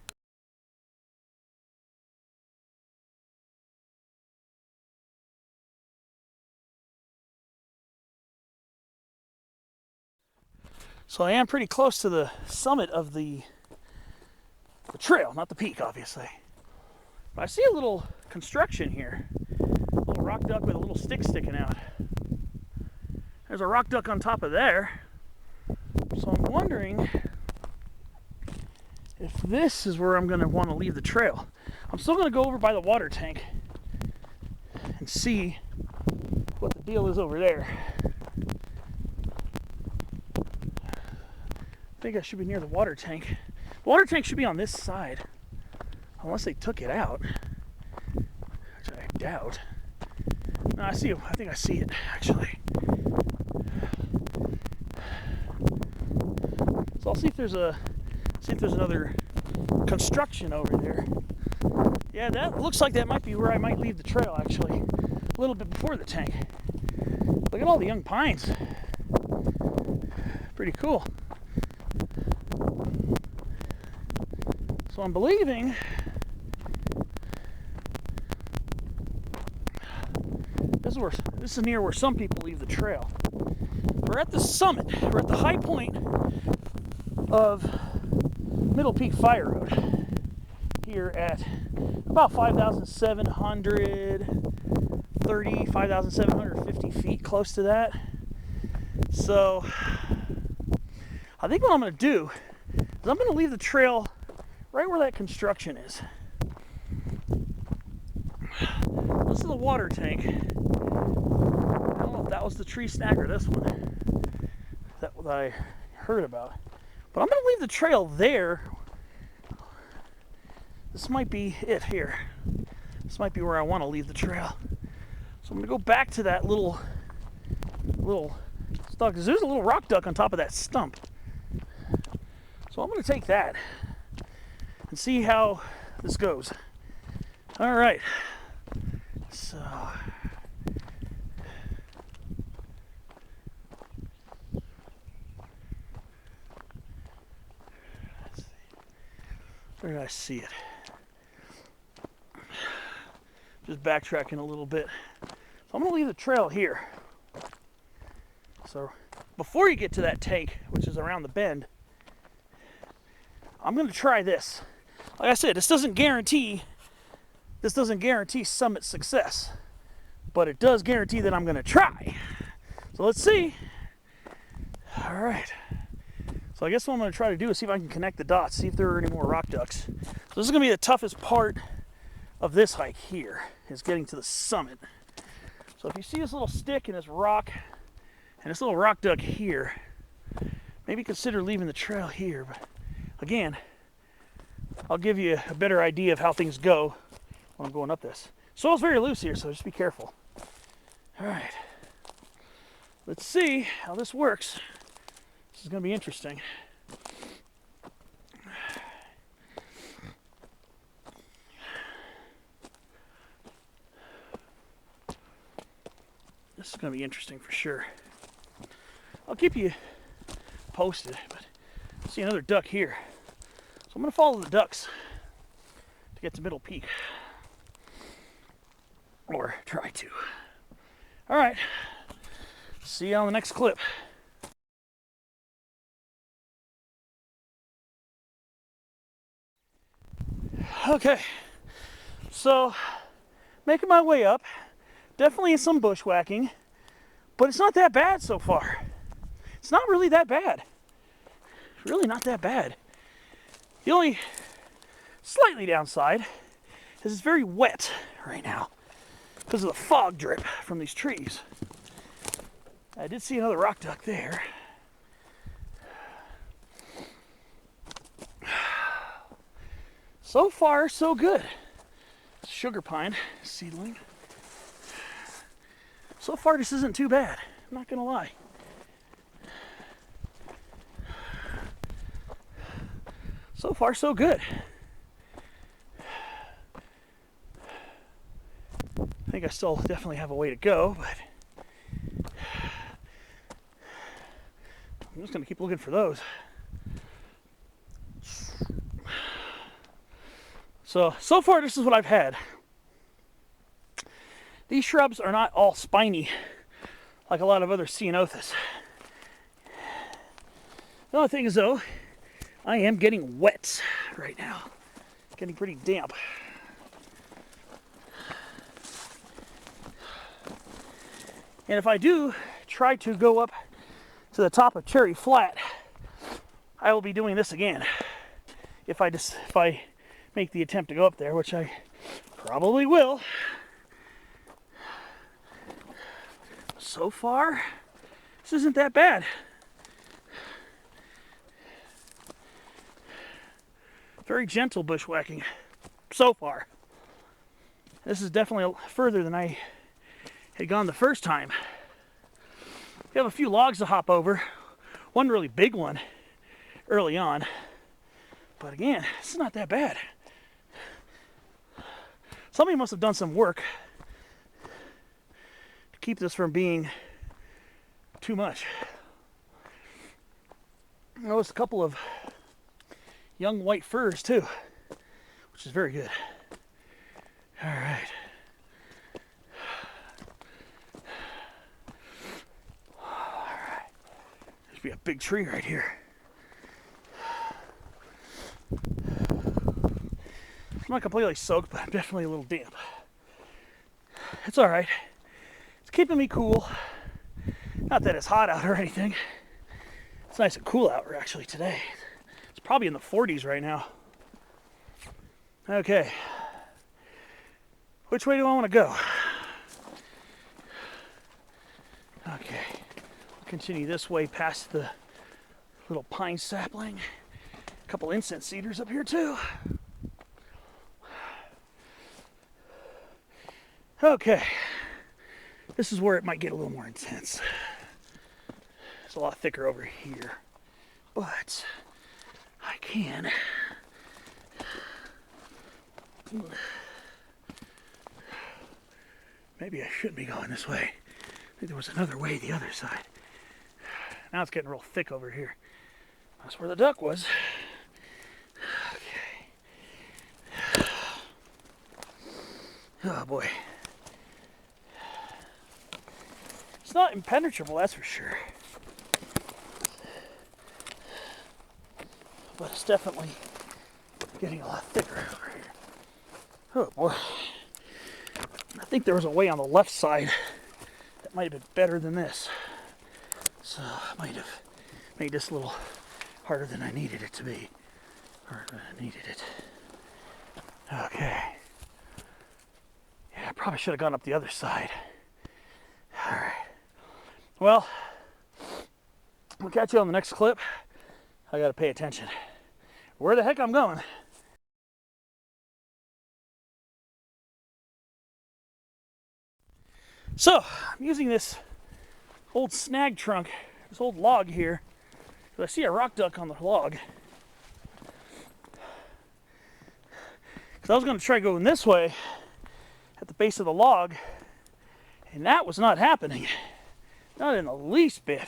So I am pretty close to the summit of the trail, not the peak, obviously. But I see a little construction here. A little rock duck with a little stick sticking out. There's a rock duck on top of there. So I'm wondering if this is where I'm going to want to leave the trail. I'm still going to go over by the water tank and see what the deal is over there. I think I should be near the water tank. The water tank should be on this side, unless they took it out, which I doubt. No, I think I see it actually. So I'll see if there's another construction over there. Yeah, that looks like that might be where I might leave the trail actually, a little bit before the tank. Look at all the young pines. Pretty cool. So I'm believing this is near where some people leave the trail. We're at the summit. We're at the high point of Middle Peak Fire Road here at about 5,730, 5,750 feet, close to that. So I think what I'm going to do is I'm going to leave the trail right where that construction is. This is the water tank. I don't know if that was the tree snag or this one that I heard about. But I'm going to leave the trail there. This might be it here. This might be where I want to leave the trail. So I'm going to go back to that little stuck, because there's a little rock duck on top of that stump. So I'm going to take that and see how this goes. All right. So let's see. Where did I see it? Just backtracking a little bit. So I'm going to leave the trail here. So before you get to that tank, which is around the bend, I'm going to try this. Like I said, this doesn't guarantee summit success, but it does guarantee that I'm going to try. So let's see. All right. So I guess what I'm going to try to do is see if I can connect the dots, see if there are any more rock ducks. So this is going to be the toughest part of this hike here, is getting to the summit. So if you see this little stick and this rock and this little rock duck here, maybe consider leaving the trail here. But again, I'll give you a better idea of how things go when I'm going up this. Soil's very loose here, so just be careful. All right. Let's see how this works. This is going to be interesting. This is going to be interesting for sure. I'll keep you posted, but I see another duck here. So I'm going to follow the ducks to get to Middle Peak. Or try to. All right. See you on the next clip. Okay. So, making my way up. Definitely some bushwhacking, but it's not that bad so far. It's not really that bad. Really not that bad. The only slightly downside is it's very wet right now because of the fog drip from these trees. I did see another rock duck there. So far, so good. Sugar pine seedling. So far, this isn't too bad. I'm not gonna lie. So far, so good. I think I still definitely have a way to go, but I'm just going to keep looking for those. So far, this is what I've had. These shrubs are not all spiny like a lot of other ceanothus. The only thing is, though, I am getting wet right now. Getting pretty damp. And if I do try to go up to the top of Cherry Flat, I will be doing this again. If I make the attempt to go up there, which I probably will. So far, this isn't that bad. Very gentle bushwhacking so far. This is definitely further than I had gone the first time. We have a few logs to hop over. One really big one early on. But again, it's not that bad. Somebody must have done some work to keep this from being too much. I noticed a couple of young white firs too, which is very good. All right. There's be a big tree right here. I'm not completely soaked, but I'm definitely a little damp. It's all right. It's keeping me cool. Not that it's hot out or anything. It's nice and cool out actually today. It's probably in the 40s right now. Okay. Which way do I want to go? Okay. I'll continue this way past the little pine sapling. A couple incense cedars up here too. Okay, this is where it might get a little more intense. It's a lot thicker over here, but I can. Maybe I shouldn't be going this way. I think there was another way the other side. Now it's getting real thick over here. That's where the duck was. Okay. Oh boy. It's not impenetrable, that's for sure. But it's definitely getting a lot thicker over here. Oh boy. I think there was a way on the left side that might have been better than this. So I might have made this a little harder than I needed it to be. Harder than I needed it. Okay. Yeah, I probably should have gone up the other side. Alright. Well, we'll catch you on the next clip. I gotta pay attention. Where the heck I'm going? So, I'm using this old snag trunk, this old log here, because I see a rock duck on the log. Because I was going to try going this way at the base of the log, and that was not happening. Not in the least bit.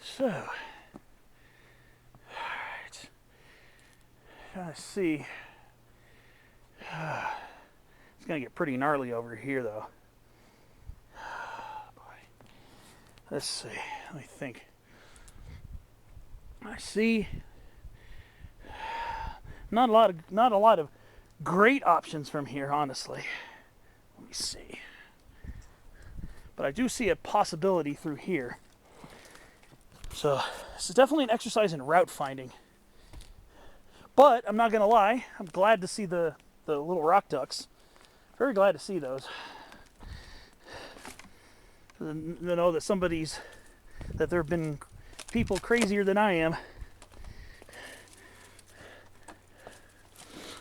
So, alright. Trying to see. It's going to get pretty gnarly over here, though. Boy. Let's see. Let me think. I see. Not a lot of great options from here, honestly. Let me see. But I do see a possibility through here. So this is definitely an exercise in route finding. But I'm not going to lie, I'm glad to see the little rock ducks. Very glad to see those. To know that that there have been people crazier than I am.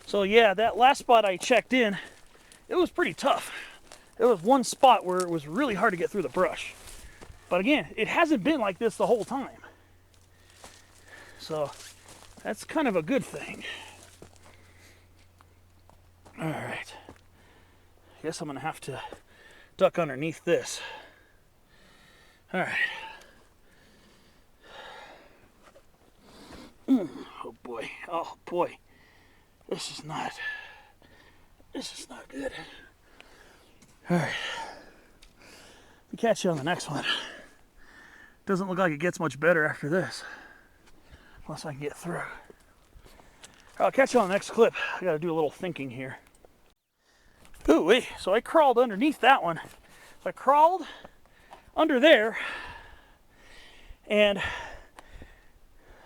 So yeah, that last spot I checked in, it was pretty tough. There was one spot where it was really hard to get through the brush. But again, it hasn't been like this the whole time. So that's kind of a good thing. All right. Guess I'm gonna have to duck underneath this. All right. Oh boy. Oh boy. This is not good. All right. We'll catch you on the next one. Doesn't look like it gets much better after this. Unless I can get through. I'll catch you on the next clip. I gotta do a little thinking here. Ooh wee. So I crawled underneath that one. So I crawled under there and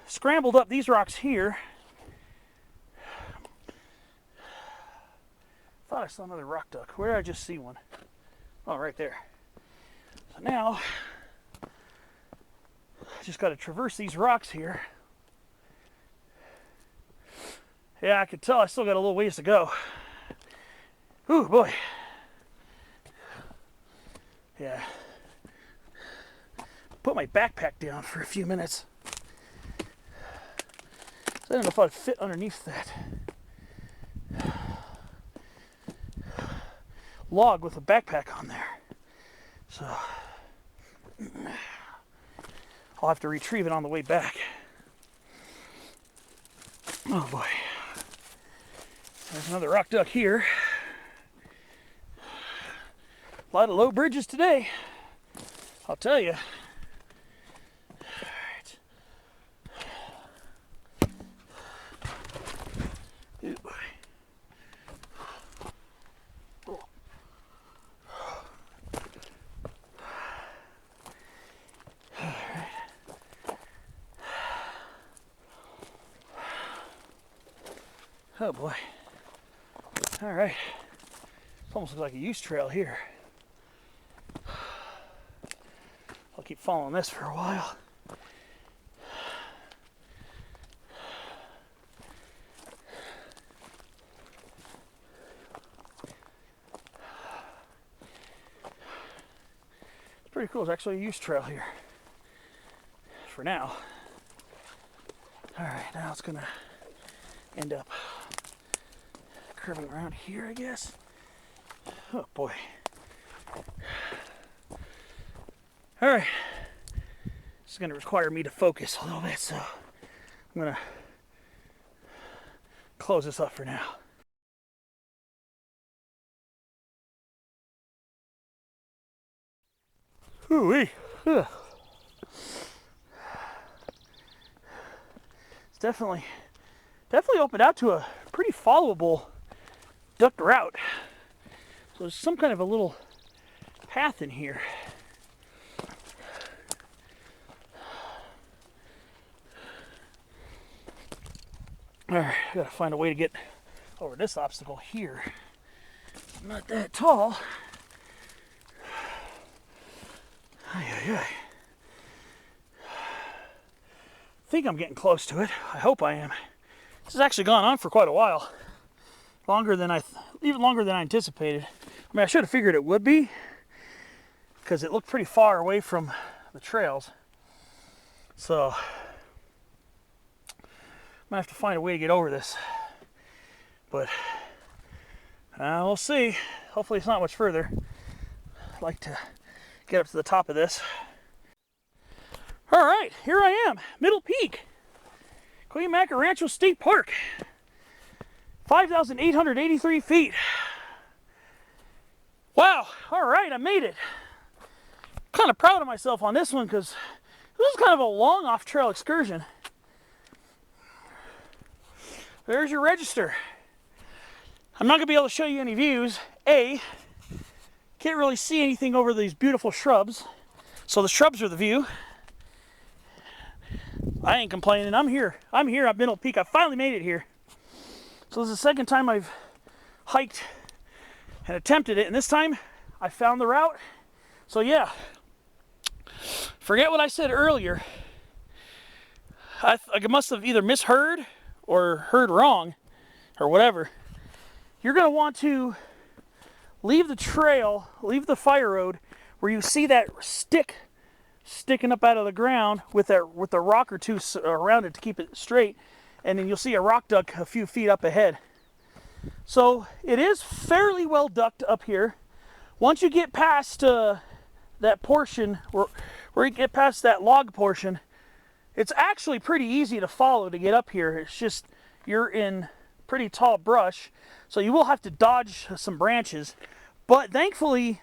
scrambled up these rocks here. Thought I saw another rock duck. Where did I just see one? Oh, right there. So now I just got to traverse these rocks here. Yeah, I could tell I still got a little ways to go. Ooh, boy. Yeah. Put my backpack down for a few minutes. I don't know if I'd fit underneath that log with a backpack on there. So I'll have to retrieve it on the way back. Oh boy. There's another rock duck here. A lot of low bridges today, I'll tell you. Oh boy. All right. It almost looks like a use trail here. I'll keep following this for a while. It's pretty cool. There's actually a use trail here. For now. All right, now it's gonna end up curving around here, I guess. Oh boy. All right. This is going to require me to focus a little bit, so I'm going to close this up for now. Ooh-wee. Ugh. It's definitely opened out to a pretty followable duck route. So there's some kind of a little path in here. Alright, I gotta find a way to get over this obstacle here. I'm not that tall. I think I'm getting close to it. I hope I am. This has actually gone on for quite a while. Even longer than I anticipated. I mean, I should have figured it would be, because it looked pretty far away from the trails. So I'm gonna have to find a way to get over this. But we'll see. Hopefully it's not much further. I'd like to get up to the top of this. All right, here I am, Middle Peak, Cuyamaca Rancho State Park. 5,883 feet. Wow, all right, I made it. Kind of proud of myself on this one because this is kind of a long off-trail excursion. There's your register. I'm not gonna be able to show you any views. Can't really see anything over these beautiful shrubs. So the shrubs are the view. I ain't complaining, I'm here at Middle Peak. I finally made it here. So this is the second time I've hiked and attempted it, and this time I found the route. So yeah, forget what I said earlier. I must have either misheard or heard wrong or whatever. You're gonna want to leave the trail, leave the fire road where you see that stick sticking up out of the ground with a rock or two around it to keep it straight, and then you'll see a rock duck a few feet up ahead. So it is fairly well ducked up here. Once you get past that portion, where you get past that log portion, it's actually pretty easy to follow to get up here. It's just you're in pretty tall brush, so you will have to dodge some branches. But thankfully,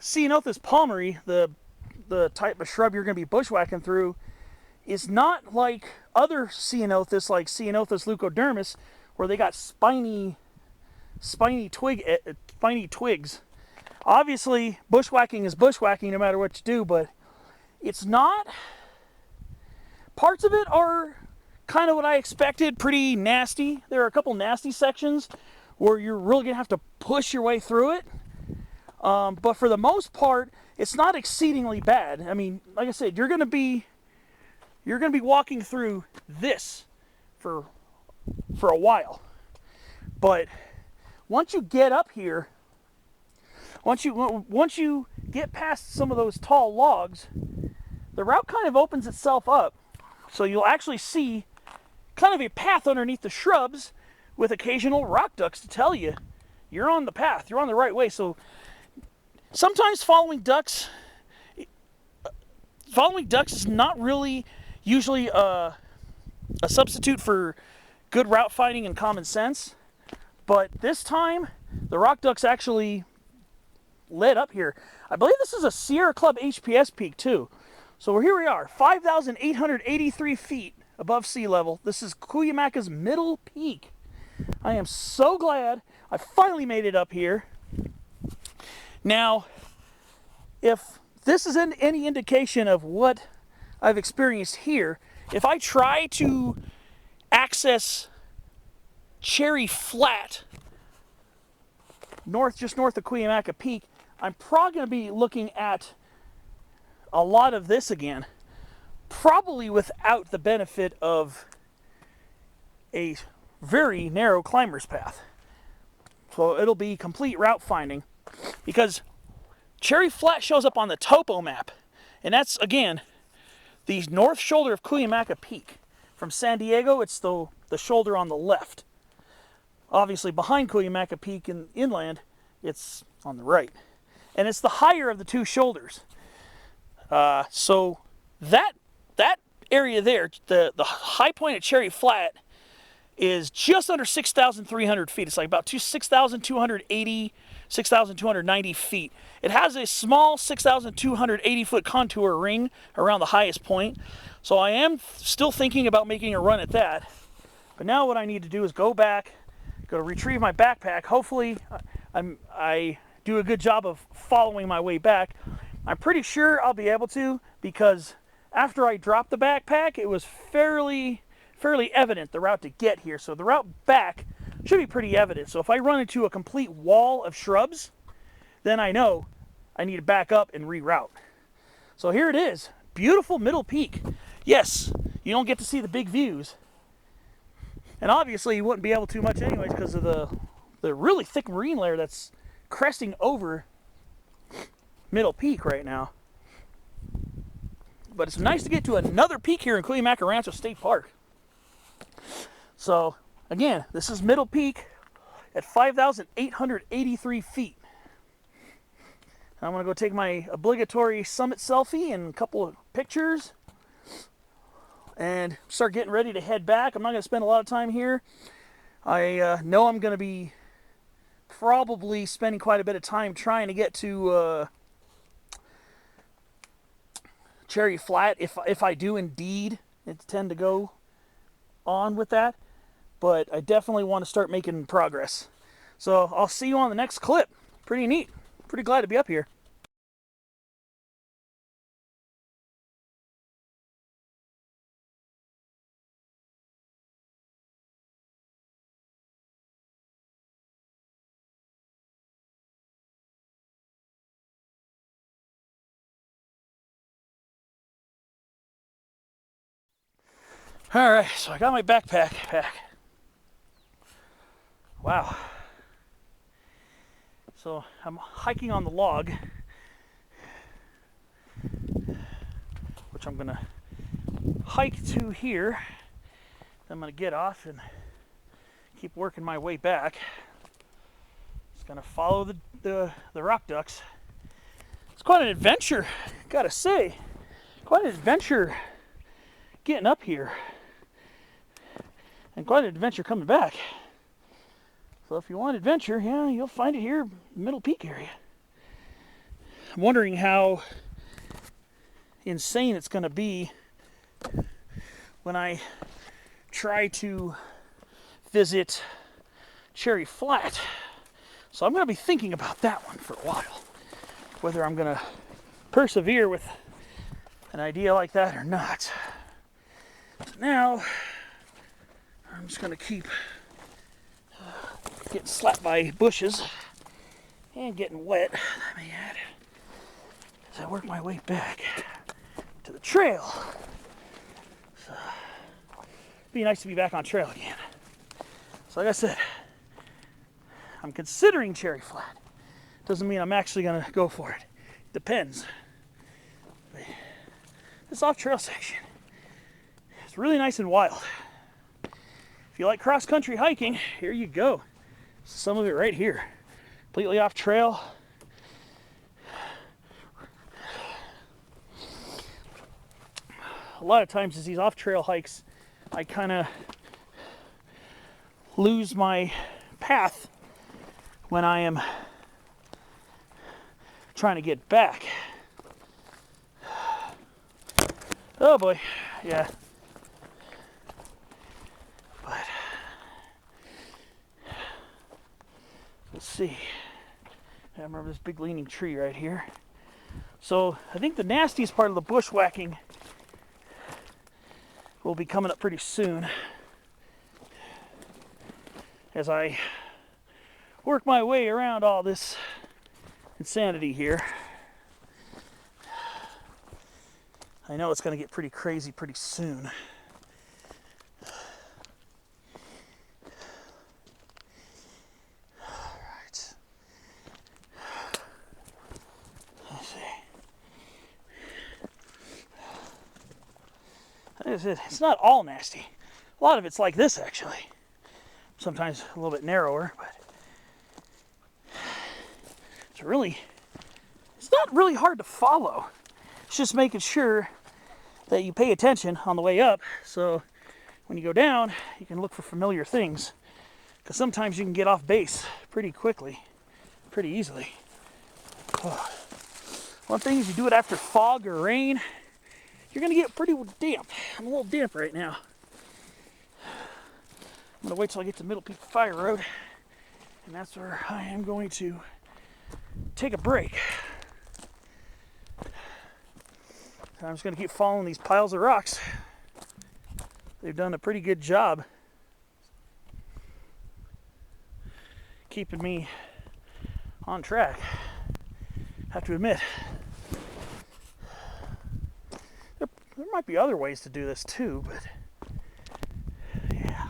Ceanothus palmeri, the type of shrub you're going to be bushwhacking through, is not like other Ceanothus, like Ceanothus leucodermis, where they got spiny twigs. Obviously, bushwhacking is bushwhacking no matter what you do, but it's not. Parts of it are kind of what I expected, pretty nasty. There are a couple nasty sections where you're really gonna have to push your way through it. But for the most part, it's not exceedingly bad. I mean, like I said, you're gonna be walking through this for a while. But once you get up here, once you get past some of those tall logs, the route kind of opens itself up. So you'll actually see kind of a path underneath the shrubs with occasional rock ducks to tell you you're on the path, you're on the right way. So sometimes following ducks is not really usually a substitute for good route finding and common sense. But this time, the rock ducks actually led up here. I believe this is a Sierra Club HPS peak too. So here we are, 5,883 feet above sea level. This is Cuyamaca's middle peak. I am so glad I finally made it up here. Now, if this is any indication of what I've experienced here, if I try to access Cherry Flat, just north of Cuyamaca Peak, I'm probably going to be looking at a lot of this again, probably without the benefit of a very narrow climber's path. So it'll be complete route finding, because Cherry Flat shows up on the topo map, and that's, again, the north shoulder of Cuyamaca Peak. From San Diego, it's the shoulder on the left. Obviously, behind Cuyamaca Peak in inland, it's on the right. And it's the higher of the two shoulders. So that area there, the high point at Cherry Flat, is just under 6,300 feet. It's like about 6,280, 6,290 feet. It has a small 6,280 foot contour ring around the highest point. So I am still thinking about making a run at that. But now what I need to do is go back, go to retrieve my backpack. Hopefully I do a good job of following my way back. I'm pretty sure I'll be able to, because after I dropped the backpack, it was fairly evident the route to get here. So the route back should be pretty evident. So if I run into a complete wall of shrubs, then I know I need to back up and reroute. So here it is, beautiful middle peak. Yes, you don't get to see the big views. And obviously you wouldn't be able to much anyways because of the really thick marine layer that's cresting over middle peak right now. But it's nice to get to another peak here in Cuyamaca Rancho State Park. So again, this is middle peak at 5,883 feet. I'm gonna go take my obligatory summit selfie and a couple of pictures and start getting ready to head back. I'm not gonna spend a lot of time here. I know I'm gonna be probably spending quite a bit of time trying to get to Cherry Flat if I do indeed intend to go on with that. But I definitely want to start making progress. So I'll see you on the next clip. Pretty neat. Pretty glad to be up here. All right, so I got my backpack back. Wow. So I'm hiking on the log. which I'm gonna hike to here. Then I'm gonna get off and keep working my way back. Just gonna follow the rock ducks. It's quite an adventure, gotta say. Quite an adventure getting up here. And quite an adventure coming back. So if you want adventure, yeah, you'll find it here in the Middle Peak area. I'm wondering how insane it's going to be when I try to visit Cherry Flat. So I'm going to be thinking about that one for a while. Whether I'm going to persevere with an idea like that or not. Now, I'm just going to keep getting slapped by bushes and getting wet, let me add, as I work my way back to the trail. So, it'd be nice to be back on trail again. So like I said, I'm considering Cherry Flat. Doesn't mean I'm actually going to go for it. Depends. But this off-trail section is really nice and wild. If you like cross-country hiking, here you go. Some of it right here. Completely off trail. A lot of times as these off-trail hikes, I kind of lose my path when I am trying to get back. Oh boy, yeah. But let's see. I remember this big leaning tree right here. So I think the nastiest part of the bushwhacking will be coming up pretty soon as I work my way around all this insanity here. I know it's going to get pretty crazy pretty soon. Alright. Let's see. It's not all nasty. A lot of it's like this actually. Sometimes a little bit narrower, but it's not really hard to follow. It's just making sure that you pay attention on the way up, so when you go down, you can look for familiar things. Because sometimes you can get off base pretty quickly, pretty easily. Oh. One thing is you do it after fog or rain, you're going to get pretty damp. I'm a little damp right now. I'm going to wait till I get to Middle Peak Fire Road, and that's where I am going to take a break. I'm just going to keep following these piles of rocks. They've done a pretty good job keeping me on track, I have to admit. There might be other ways to do this too, but yeah.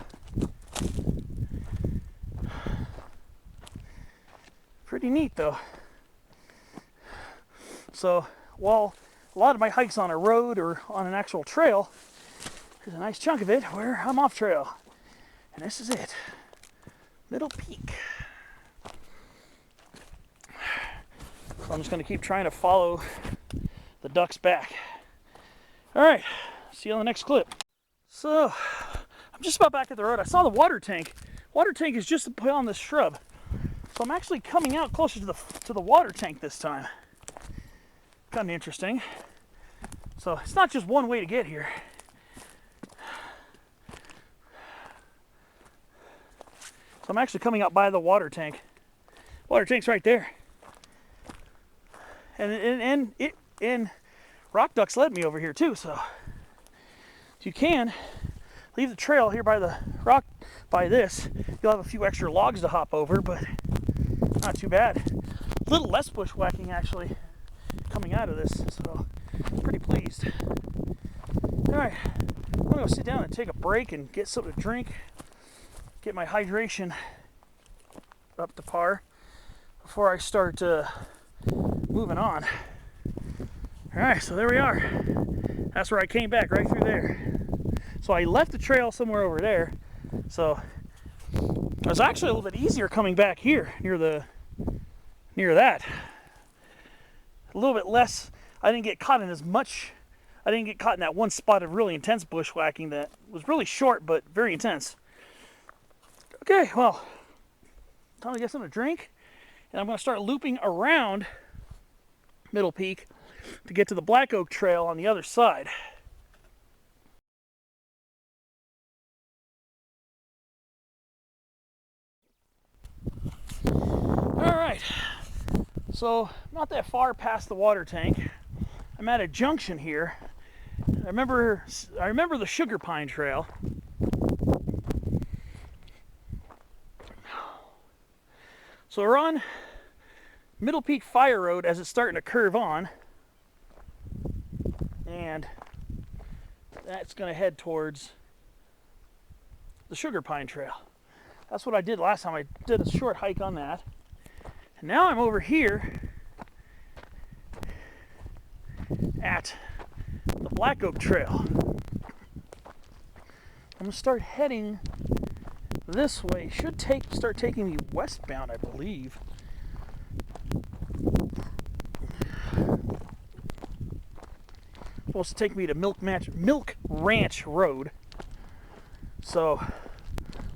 Pretty neat though. So while a lot of my hikes on a road or on an actual trail, there's a nice chunk of it where I'm off trail. And this is it. Middle Peak. So I'm just going to keep trying to follow the ducks back. Alright, see you on the next clip. So, I'm just about back at the road. I saw the water tank. Water tank is just on this shrub. So I'm actually coming out closer to the water tank this time. Kind of interesting. So it's not just one way to get here. So I'm actually coming out by the water tank. Water tank's right there. And rock ducks led me over here too, so you can leave the trail here by the rock, by this. You'll have a few extra logs to hop over, but not too bad. A little less bushwhacking actually coming out of this, so pretty pleased. Alright, I'm gonna go sit down and take a break and get something to drink, get my hydration up to par before I start moving on. Alright, so there we are. That's where I came back, right through there. So I left the trail somewhere over there. So it was actually a little bit easier coming back here near that. A little bit less. I didn't get caught in as much. I didn't get caught in that one spot of really intense bushwhacking that was really short but very intense. Okay, well, time to get something to drink, and I'm going to start looping around Middle Peak to get to the Black Oak Trail on the other side. Alright, so not that far past the water tank. I'm at a junction here. I remember the Sugar Pine Trail. So we're on Middle Peak Fire Road as it's starting to curve on, and that's going to head towards the Sugar Pine Trail. That's what I did last time. I did a short hike on that. And now I'm over here at the Black Oak Trail. I'm going to start heading this way. It should start taking me westbound, I believe. Supposed to take me to Milk Ranch Road. So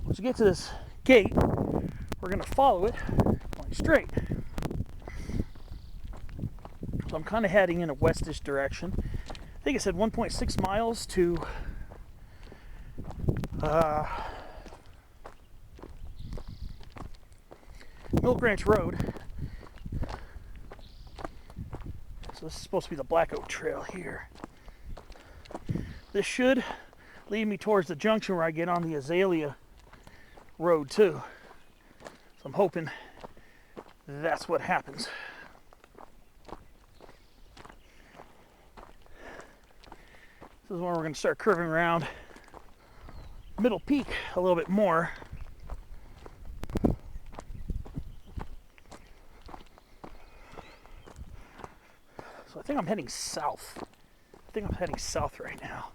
once we get to this gate, we're going to follow it going straight. So I'm kind of heading in a westish direction. I think it said 1.6 miles to Milk Ranch Road. So this is supposed to be the Black Oak Trail here. This should lead me towards the junction where I get on the Azalea Road too. So I'm hoping that's what happens. This is where we're going to start curving around Middle Peak a little bit more. So I think I'm heading south. I think I'm heading south right now.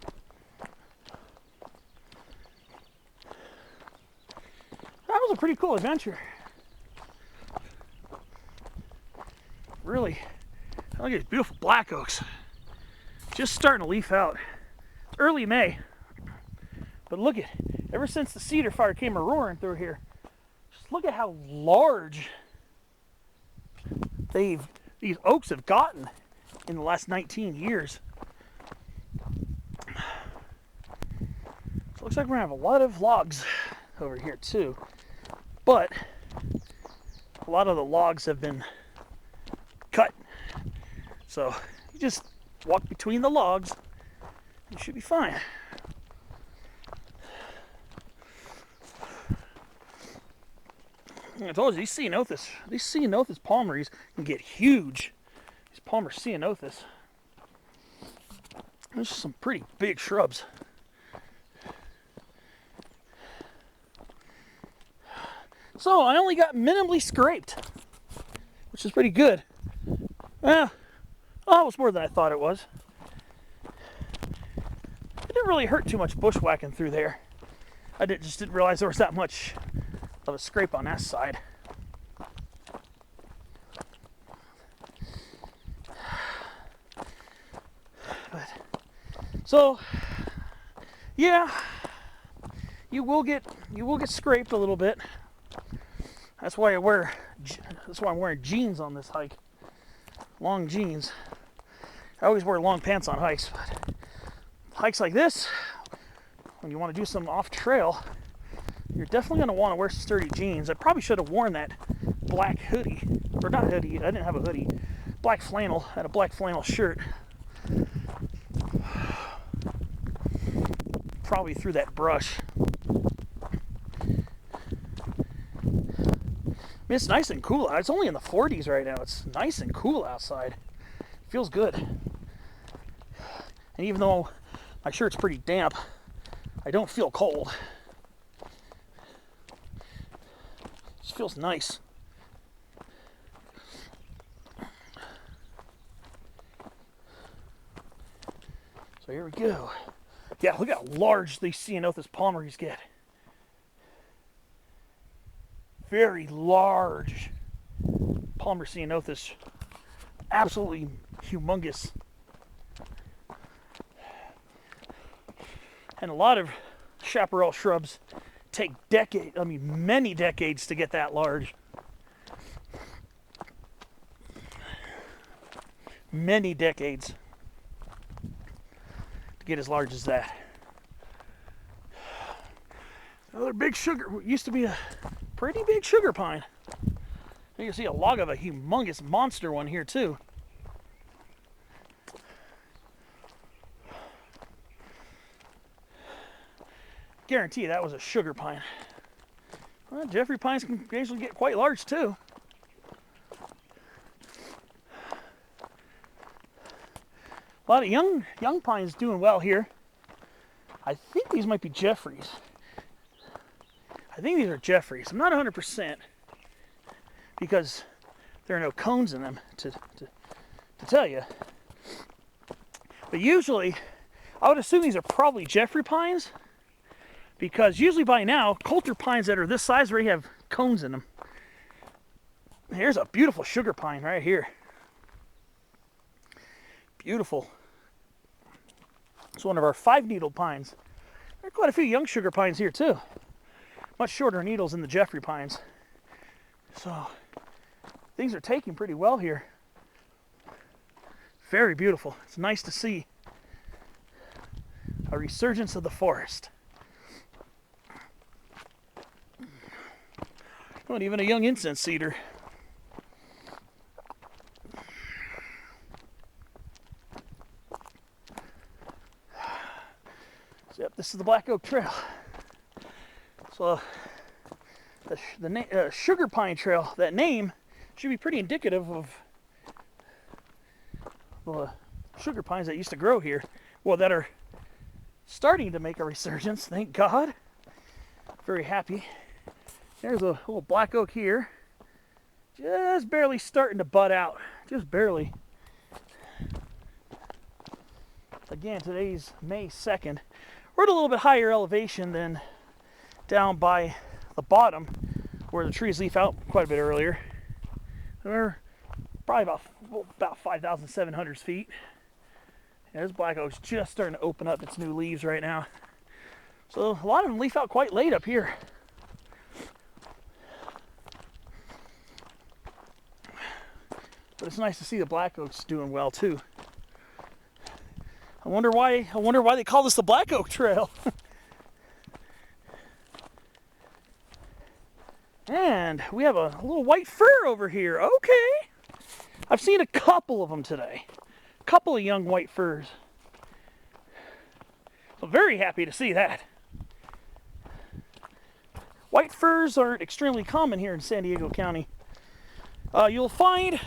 That was a pretty cool adventure. Really, look at these beautiful black oaks. Just starting to leaf out. It's early May. But look at, ever since the Cedar Fire came a-roaring through here, just look at how large these oaks have gotten in the last 19 years. So it looks like we're gonna have a lot of logs over here too. But a lot of the logs have been cut. So you just walk between the logs, you should be fine. I told you, these ceanothus palmaries can get huge. These Palmer ceanothus. There's some pretty big shrubs. So I only got minimally scraped, which is pretty good. Well, it was more than I thought it was. It didn't really hurt too much bushwhacking through there. I just didn't realize there was that much of a scrape on that side. But so yeah, you will get scraped a little bit. That's why I'm wearing jeans on this hike. Long jeans. I always wear long pants on hikes, but hikes like this, when you want to do some off trail, you're definitely going to want to wear some sturdy jeans. I probably should have worn that black hoodie, or not hoodie, I didn't have a hoodie, black flannel. I had a black flannel shirt. Probably through that brush. I mean, it's nice and cool. It's only in the 40s right now. It's nice and cool outside. It feels good. And even though my shirt's pretty damp, I don't feel cold. It just feels nice. So So here we go. Yeah, look how large these ceanothus palmaries get. Very large Palmer ceanothus. Absolutely humongous. And a lot of chaparral shrubs take many decades to get that large. Many decades to get as large as that. Another big sugar, used to be a pretty big sugar pine. You can see a log of a humongous monster one here too. Guarantee you that was a sugar pine. Well, Jeffrey pines can occasionally get quite large too. A lot of young pines doing well here. I think these might be Jeffreys. I think these are Jeffreys. I'm not 100% because there are no cones in them to tell you. But usually, I would assume these are probably Jeffrey pines because usually by now, Coulter pines that are this size already have cones in them. Here's a beautiful sugar pine right here. Beautiful. It's one of our 5-needle pines. There are quite a few young sugar pines here too. Much shorter needles than the Jeffrey pines. So things are taking pretty well here. Very beautiful. It's nice to see a resurgence of the forest. Not even a young incense cedar. Yep, this is the Black Oak Trail. So the Sugar Pine Trail, that name should be pretty indicative of the sugar pines that used to grow here. Well, that are starting to make a resurgence, thank God. Very happy. There's a little black oak here. Just barely starting to bud out. Just barely. Again, today's May 2nd. We're at a little bit higher elevation than down by the bottom where the trees leaf out quite a bit earlier. We're probably about 5,700 feet. Yeah, this black oak's just starting to open up its new leaves right now. So a lot of them leaf out quite late up here. But it's nice to see the black oaks doing well too. I wonder why they call this the Black Oak Trail. And we have a little white fir over here. Okay. I've seen a couple of them today. A couple of young white firs. So very happy to see that. White firs aren't extremely common here in San Diego County. You'll find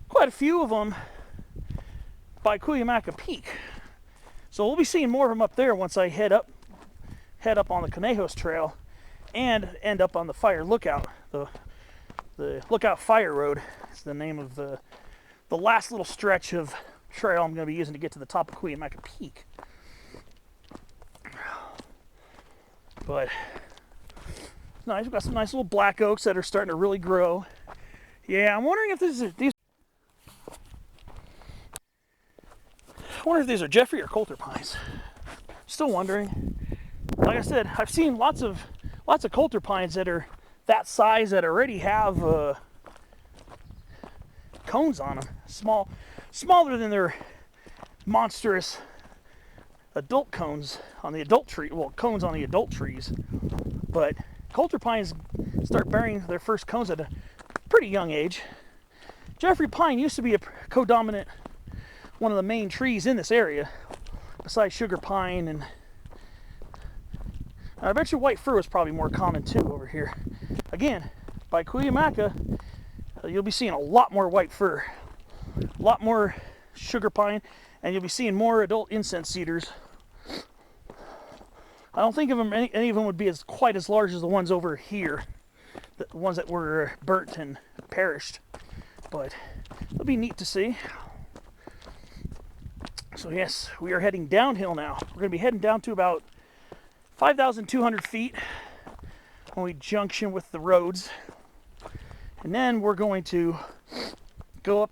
quite a few of them by Cuyamaca Peak. So we'll be seeing more of them up there once I head up on the Conejos Trail and end up on the Fire Lookout. The Lookout Fire Road is the name of the last little stretch of trail I'm going to be using to get to the top of Cuyamaca Peak. But nice. We've got some nice little black oaks that are starting to really grow. Yeah, I'm wondering if these are Jeffrey or Coulter pines. Still wondering. Like I said, I've seen lots of Coulter pines that are that size that already have cones on them. Smaller than their monstrous adult cones on the adult tree. Well, cones on the adult trees. But Coulter pines start bearing their first cones at a pretty young age. Jeffrey pine used to be a codominant, one of the main trees in this area, besides sugar pine, and I bet you white fir was probably more common too over here. Again, by Cuyamaca, you'll be seeing a lot more white fir, a lot more sugar pine, and you'll be seeing more adult incense cedars. I don't think any of them would be quite as large as the ones over here, the ones that were burnt and perished, but it'll be neat to see. So yes, we are heading downhill now. We're going to be heading down to about 5,200 feet when we junction with the roads. And then we're going to go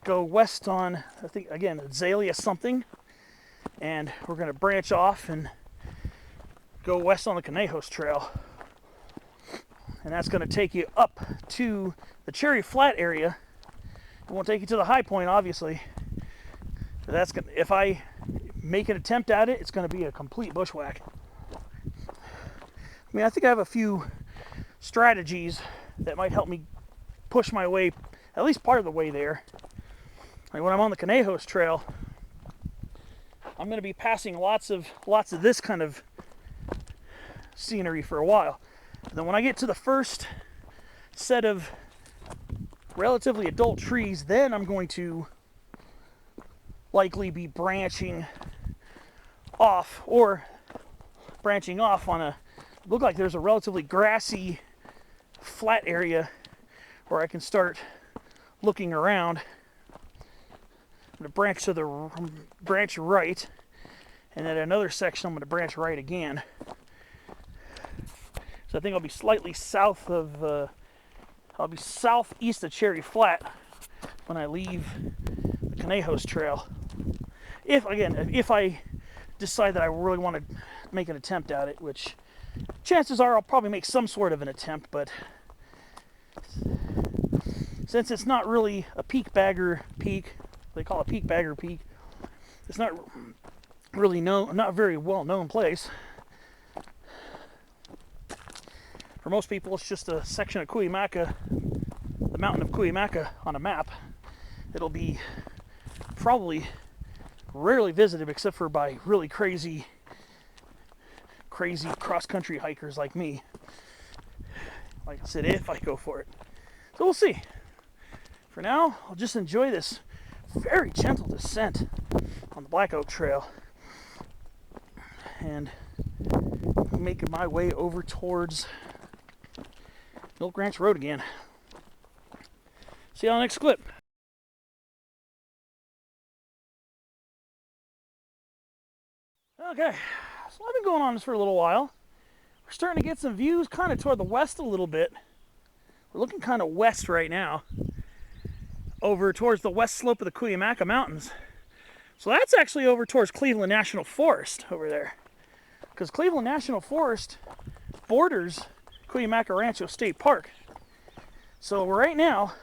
west on, I think, again, Azalea something. And we're going to branch off and go west on the Conejos Trail. And that's going to take you up to the Cherry Flat area. It won't take you to the high point, obviously. But that's gonna, if I make an attempt at it, it's going to be a complete bushwhack. I mean, I think I have a few strategies that might help me push my way at least part of the way there. Like when I'm on the Conejos Trail, I'm going to be passing lots of this kind of scenery for a while. And then when I get to the first set of relatively adult trees, then I'm going to likely be branching off on a, look like there's a relatively grassy flat area where I can start looking around. I'm going to branch right, and then another section I'm going to branch right again. So I think I'll be slightly south of, I'll be southeast of Cherry Flat when I leave the Conejos Trail. If I decide that I really want to make an attempt at it, which chances are I'll probably make some sort of an attempt, but since it's not really a peak bagger peak, they call it peak bagger peak, it's not really not a very well known place. For most people, it's just a section of Cuyamaca, the mountain of Cuyamaca on a map. It'll be probably rarely visited except for by really crazy cross-country hikers like me. Like I said, if I go for it. So we'll see. For now, I'll just enjoy this very gentle descent on the Black Oak Trail and making my way over towards Milk Ranch Road again. See you on the next clip. Okay, so I've been going on this for a little while. We're starting to get some views kind of toward the west a little bit. We're looking kind of west right now, over towards the west slope of the Cuyamaca Mountains. So that's actually over towards Cleveland National Forest over there, because Cleveland National Forest borders Cuyamaca Rancho State Park. So right now,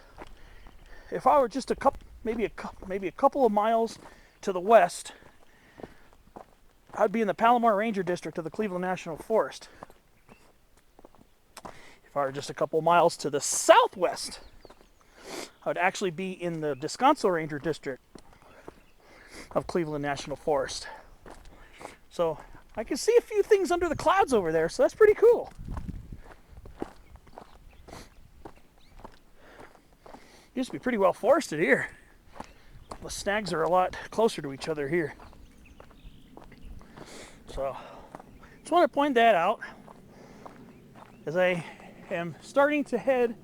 if I were just maybe a couple of miles to the west, I'd be in the Palomar Ranger District of the Cleveland National Forest. If I were just a couple miles to the southwest, I would actually be in the Descanso Ranger District of Cleveland National Forest. So I can see a few things under the clouds over there, so that's pretty cool. Used to be pretty well forested here. The snags are a lot closer to each other here. So just want to point that out as I am starting to head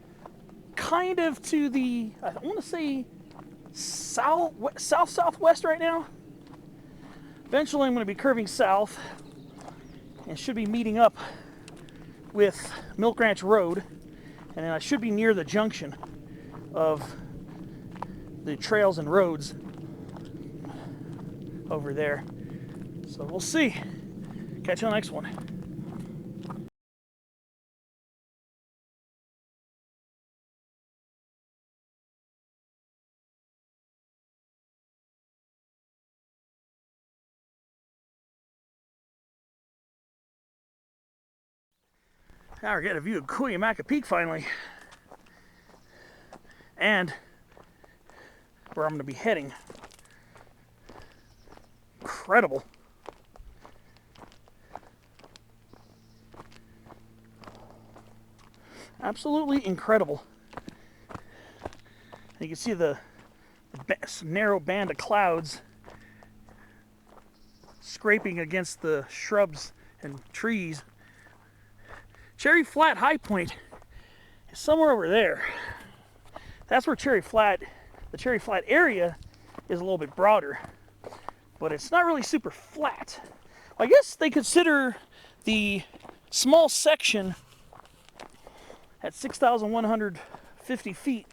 kind of to the, I want to say southwest right now. Eventually I'm going to be curving south and should be meeting up with Milk Ranch Road, and then I should be near the junction of the trails and roads over there. So we'll see. Catch you on the next one. Now we're getting a view of Cuyamaca Peak finally. And where I'm going to be heading. Incredible. Absolutely incredible. You can see the narrow band of clouds scraping against the shrubs and trees. Cherry Flat High Point is somewhere over there. That's where the Cherry Flat area is a little bit broader, but it's not really super flat. I guess they consider the small section at 6,150 feet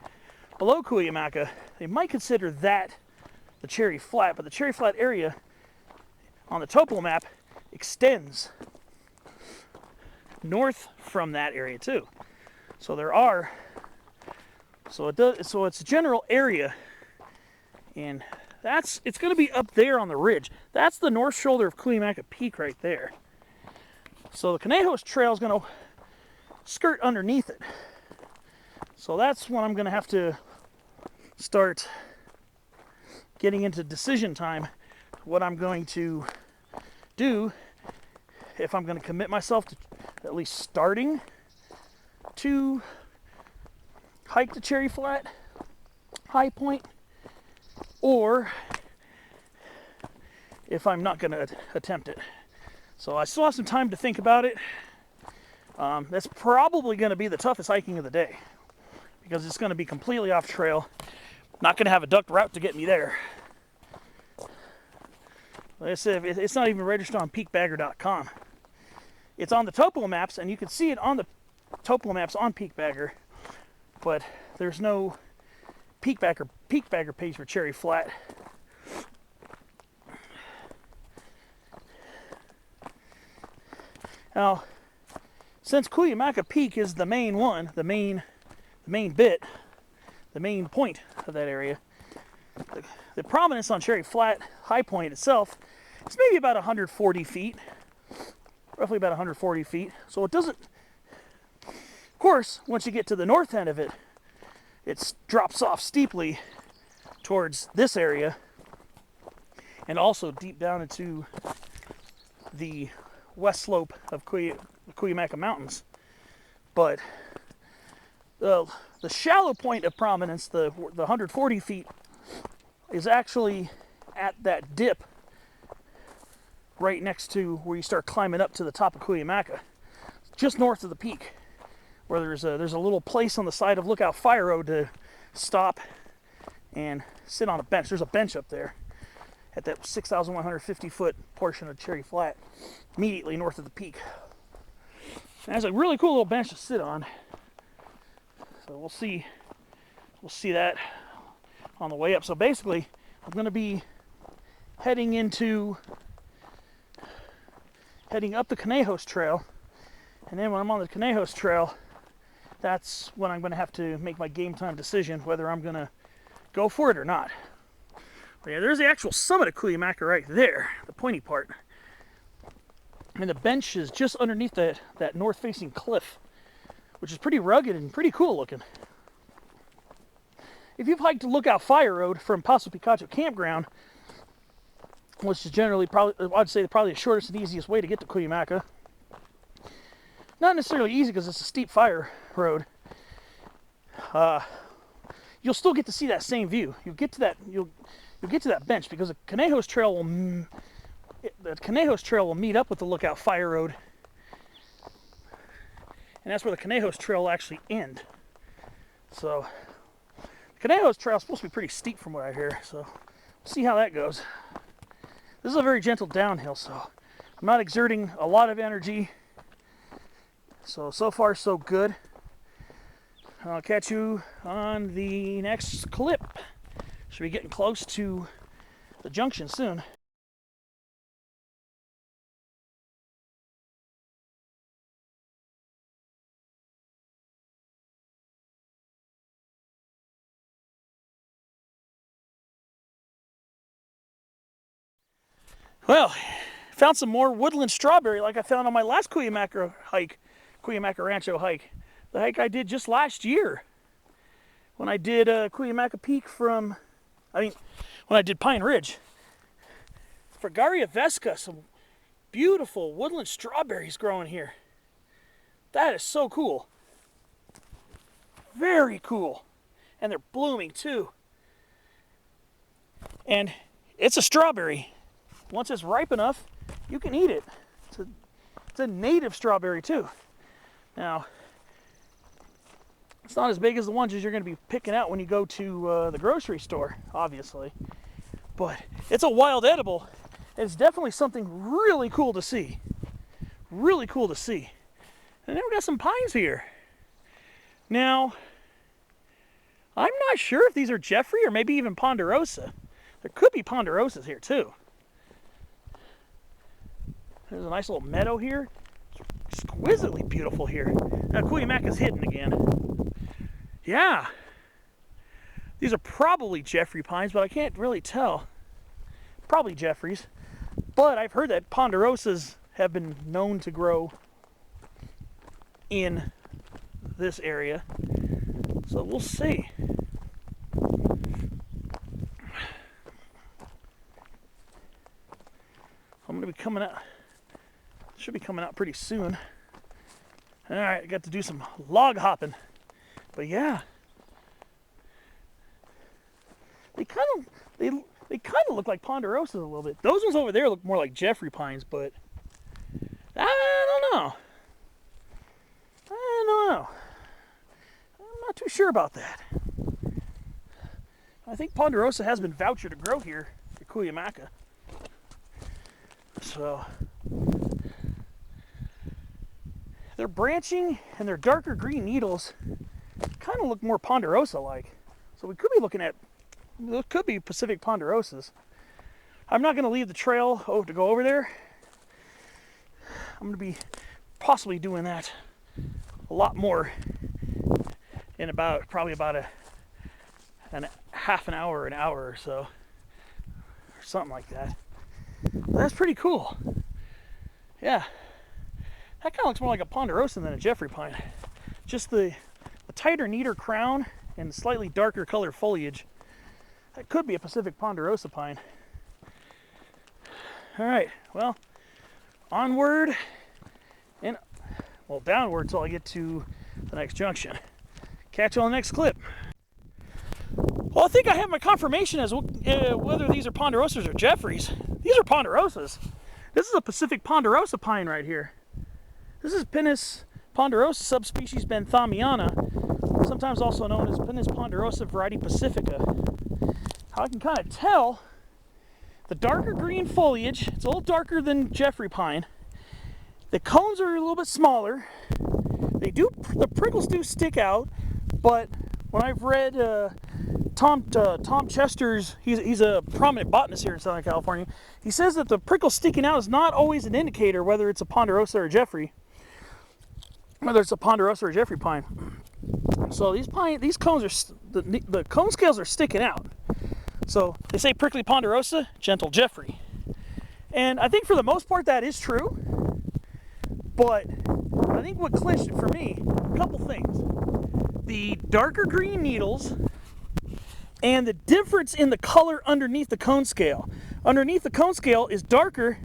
below Cuyamaca, they might consider that the Cherry Flat, but the Cherry Flat area on the topo map extends north from that area too. So there are, so it's a general area, and it's going to be up there on the ridge. That's the north shoulder of Cuyamaca Peak right there. So the Conejos Trail is going to skirt underneath it. So that's when I'm going to have to start getting into decision time, what I'm going to do, if I'm going to commit myself to at least starting to hike the Cherry Flat high point, or if I'm not going to attempt it. So I still have some time to think about it. That's probably going to be the toughest hiking of the day, because it's going to be completely off trail. Not going to have a duck route to get me there. Like I said, it's not even registered on peakbagger.com. It's on the topo maps, and you can see it on the topo maps on Peakbagger, but there's no Peakbagger page for Cherry Flat. Now, since Cuyamaca Peak is the main one, the main bit, the main point of that area, the prominence on Cherry Flat high point itself is maybe about 140 feet, roughly about 140 feet. So it doesn't, of course, once you get to the north end of it, it drops off steeply towards this area, and also deep down into the west slope of Cuyamaca Mountains. But the shallow point of prominence, the 140 feet, is actually at that dip right next to where you start climbing up to the top of Cuyamaca, just north of the peak, where there's a little place on the side of Lookout Fire Road to stop and sit on a bench. There's a bench up there at that 6,150 foot portion of Cherry Flat, immediately north of the peak. And there's a really cool little bench to sit on. So we'll see that on the way up. So basically, I'm going to be heading up the Conejos Trail, and then when I'm on the Conejos Trail, that's when I'm going to have to make my game time decision whether I'm going to go for it or not. But yeah, there's the actual summit of Cuyamaca right there, the pointy part. And the bench is just underneath that north-facing cliff, which is pretty rugged and pretty cool looking. If you've hiked Lookout Fire Road from Paso Picacho Campground, which is generally I'd say probably the shortest and easiest way to get to Cuyamaca. Not necessarily easy because it's a steep fire road. You'll still get to see that same view. You'll get to that bench, because the Conejos Trail will meet up with the Lookout Fire Road, and that's where the Conejos Trail will actually end. So the Conejos Trail is supposed to be pretty steep from what I hear, so we'll see how that goes. This is a very gentle downhill, so I'm not exerting a lot of energy. So far so good. I'll catch you on the next clip. Should be getting close to the junction soon. Well, found some more woodland strawberry like I found on my last Cuyamaca Rancho hike. The hike I did just last year when I did Cuyamaca Peak when I did Pine Ridge. Fragaria vesca, some beautiful woodland strawberries growing here. That is so cool. Very cool. And they're blooming too. And it's a strawberry. Once it's ripe enough, you can eat it. It's a native strawberry too. Now, it's not as big as the ones you're going to be picking out when you go to the grocery store, obviously. But it's a wild edible. It's definitely something really cool to see. Really cool to see. And then we got some pines here. Now, I'm not sure if these are Jeffrey or maybe even Ponderosa. There could be Ponderosas here too. There's a nice little meadow here. Exquisitely beautiful here. Now Cuyamaca's hidden again. Yeah. These are probably Jeffrey pines, but I can't really tell. Probably Jeffreys. But I've heard that Ponderosas have been known to grow in this area. So we'll see. I'm going to be coming out. Should be coming out pretty soon. All right, I got to do some log hopping. But yeah. They kind of look like Ponderosas a little bit. Those ones over there look more like Jeffrey pines, but I don't know. I'm not too sure about that. I think Ponderosa has been vouched to grow here at Cuyamaca. So they're branching and their darker green needles kind of look more Ponderosa-like. So we could be looking at, it could be Pacific Ponderosas. I'm not going to leave the trail to go over there. I'm going to be possibly doing that a lot more in probably about a half an hour, an hour or so, or something like that. But that's pretty cool. Yeah, that kind of looks more like a Ponderosa than a Jeffrey pine. Just the tighter, neater crown and slightly darker color foliage. That could be a Pacific Ponderosa pine. All right, well, onward and, well, downward until I get to the next junction. Catch you on the next clip. Well, I think I have my confirmation as whether these are Ponderosas or Jeffreys. These are Ponderosas. This is a Pacific Ponderosa pine right here. This is Pinus ponderosa subspecies benthamiana, sometimes also known as Pinus ponderosa variety pacifica. How I can kind of tell the darker green foliage, it's a little darker than Jeffrey pine. The cones are a little bit smaller. The prickles do stick out, but when I've read Tom Chester's, he's a prominent botanist here in Southern California, he says that the prickle sticking out is not always an indicator whether it's a Ponderosa or Jeffrey, whether it's a Ponderosa or Jeffrey pine. So these cones are, the cone scales are sticking out. So they say prickly Ponderosa, gentle Jeffrey. And I think for the most part that is true, but I think what clinched it for me, a couple things. The darker green needles and the difference in the color underneath the cone scale. Underneath the cone scale is darker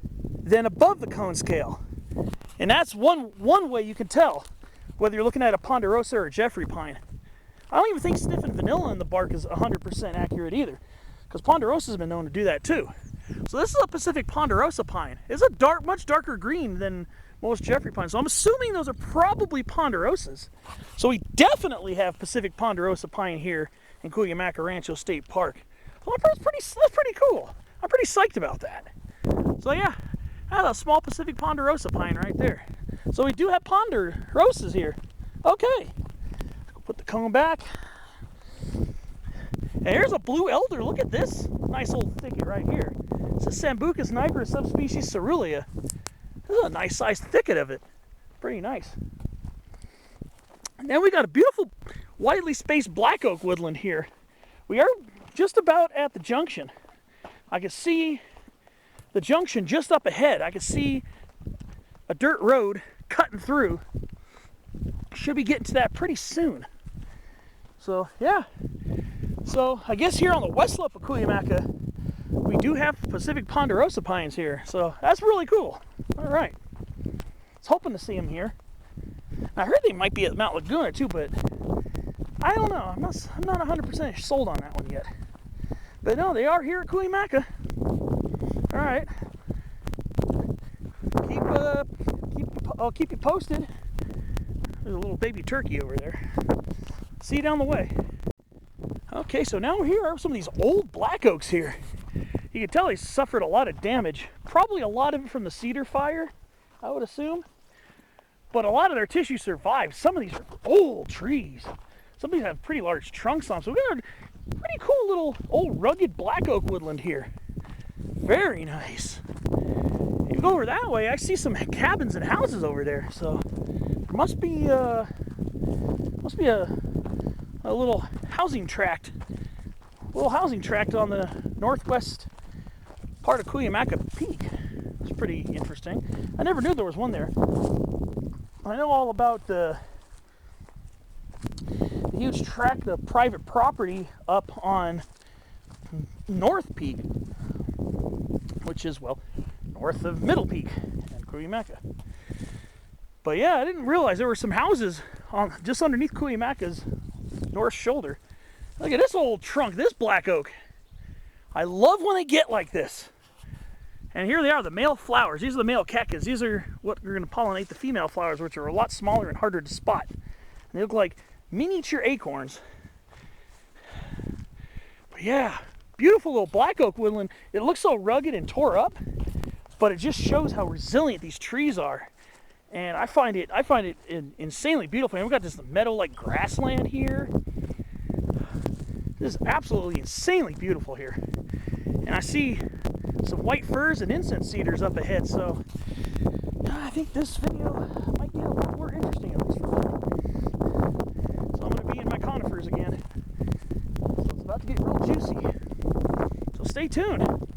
than above the cone scale. And that's one way you can tell whether you're looking at a Ponderosa or a Jeffrey pine. I don't even think sniffing vanilla in the bark is 100% accurate either, because Ponderosas has been known to do that too. So this is a Pacific Ponderosa pine. It's a much darker green than most Jeffrey pines. So I'm assuming those are probably Ponderosas. So we definitely have Pacific Ponderosa pine here in Cuyamaca Rancho State Park. So that's pretty cool. I'm pretty psyched about that. So yeah, that's a small Pacific Ponderosa pine right there. So we do have Ponderosas here. Okay, put the cone back. And here's a blue elder. Look at this nice old thicket right here. This is Sambucus nigra subspecies Cerulean. This is a nice sized thicket of it. Pretty nice. And then we got a beautiful widely spaced black oak woodland here. We are just about at the junction. I can see the junction just up ahead. I can see a dirt road cutting through. Should be getting to that pretty soon. So yeah. So I guess here on the west slope of Cuyamaca, we do have Pacific Ponderosa pines here. So that's really cool. All right. I was hoping to see them here. I heard they might be at Mount Laguna too, but I don't know. I'm not 100% sold on that one yet. But no, they are here at Cuyamaca. All right. I'll keep you posted. There's a little baby turkey over there. See you down the way. Okay. Okay, so now here are some of these old black oaks here. You can tell they suffered a lot of damage. Probably a lot of it from the Cedar Fire, I would assume. But a lot of their tissue survived. Some of these are old trees. Some of these have pretty large trunks on them. So we got a pretty cool little old rugged black oak woodland here. Very nice. If you go over that way, I see some cabins and houses over there. So there must be a little housing tract. Little housing tract on the northwest part of Cuyamaca Peak. It's pretty interesting. I never knew there was one there. I know all about the huge tract of private property up on North Peak, which is, well, north of Middle Peak and Cuyamaca. But yeah, I didn't realize there were some houses on just underneath Cuyamaca's north shoulder. Look at this old trunk, this black oak. I love when they get like this. And here they are, the male flowers. These are the male cactus. These are what are going to pollinate the female flowers, which are a lot smaller and harder to spot. And they look like miniature acorns. But yeah, beautiful little black oak woodland. It looks so rugged and tore up, but it just shows how resilient these trees are. And I find it insanely beautiful. And we've got this meadow-like grassland here. This is absolutely insanely beautiful here. And I see some white firs and incense cedars up ahead, so I think this video might get a lot more interesting, at least for me. So I'm going to be in my conifers again. So it's about to get real juicy. So stay tuned.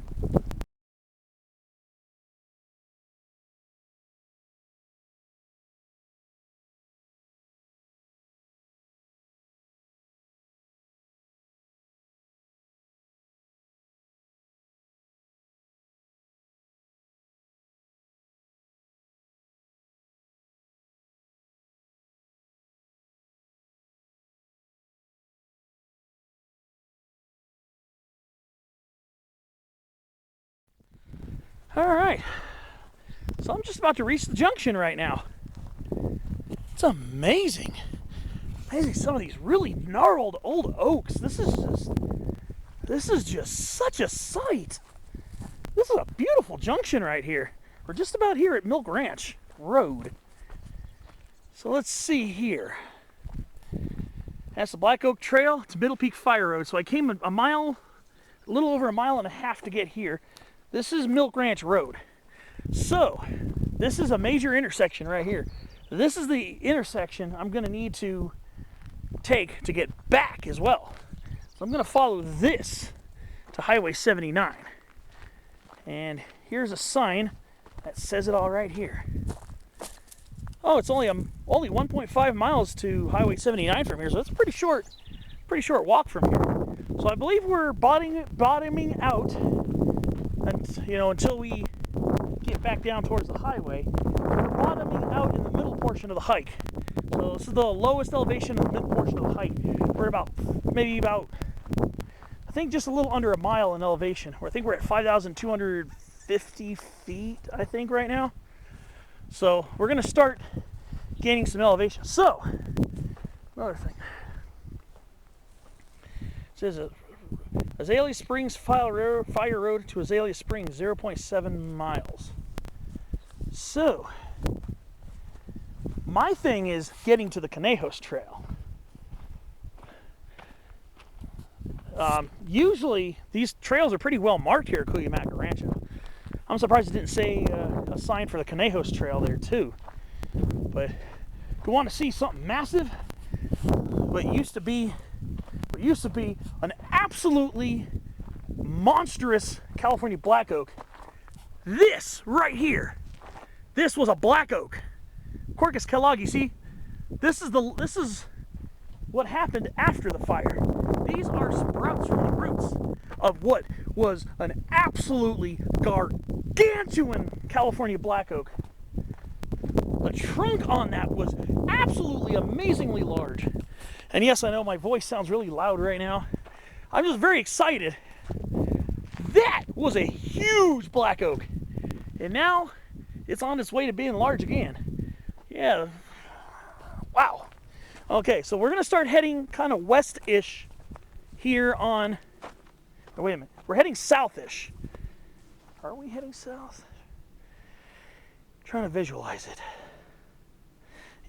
All right, so I'm just about to reach the junction right now. It's amazing. Amazing, some of these really gnarled old oaks. This is just such a sight. This is a beautiful junction right here. We're just about here at Milk Ranch Road. So let's see here. That's the Black Oak Trail. It's Middle Peak Fire Road. So I came a little over a mile and a half to get here. This is Milk Ranch Road. So this is a major intersection right here. This is the intersection I'm going to need to take to get back as well. So I'm going to follow this to Highway 79. And here's a sign that says it all right here. Oh, it's only 1.5 miles to Highway 79 from here, so that's a pretty short walk from here. So I believe we're bottoming out, and until we get back down towards the highway. We're bottoming out in the middle portion of the hike. So this is the lowest elevation in the mid portion of the hike. We're maybe about I think just a little under a mile in elevation. I think we're at 5,250 feet, I think, right now. So we're going to start gaining some elevation. So, another thing. It says Azalea Springs Fire Road to Azalea Springs, 0.7 miles. So, my thing is getting to the Conejos Trail. Usually, these trails are pretty well marked here at Cuyamaca Rancho. I'm surprised it didn't say a sign for the Conejos Trail there too. But if you want to see something massive, what used to be an absolutely monstrous California black oak, this right here, this was a black oak, Quercus kelloggi. See, this is what happened after the fire. These are sprouts from the roots of what was an absolutely gargantuan California black oak. The trunk on that was absolutely amazingly large. And yes, I know my voice sounds really loud right now. I'm just very excited. That was a huge black oak. And now it's on its way to being large again. Yeah. Wow. Okay, so we're going to start heading kind of west-ish here on, oh, wait a minute, we're heading southish. Are we heading south? Trying to visualize it.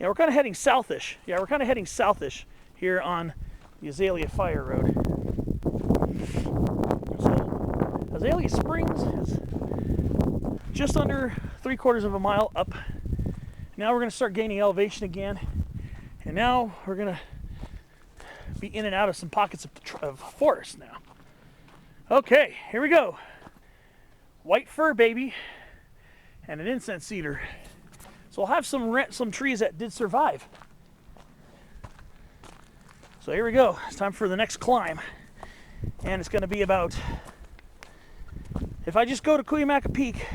Yeah, we're kind of heading southish. Yeah, we're kind of heading southish here on the Azalea Fire Road. So, Azalea Springs is just under 3/4 of a mile up. Now we're going to start gaining elevation again. And now we're going to be in and out of some pockets of forest now. Okay, here we go. White fir, baby, and an incense cedar. So we'll have some trees that did survive. So here we go. It's time for the next climb. And it's going to be about, if I just go to Cuyamaca Peak,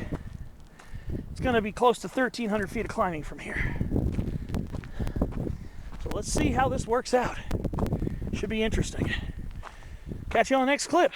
it's going to be close to 1,300 feet of climbing from here. So let's see how this works out. Should be interesting. Catch you on the next clip.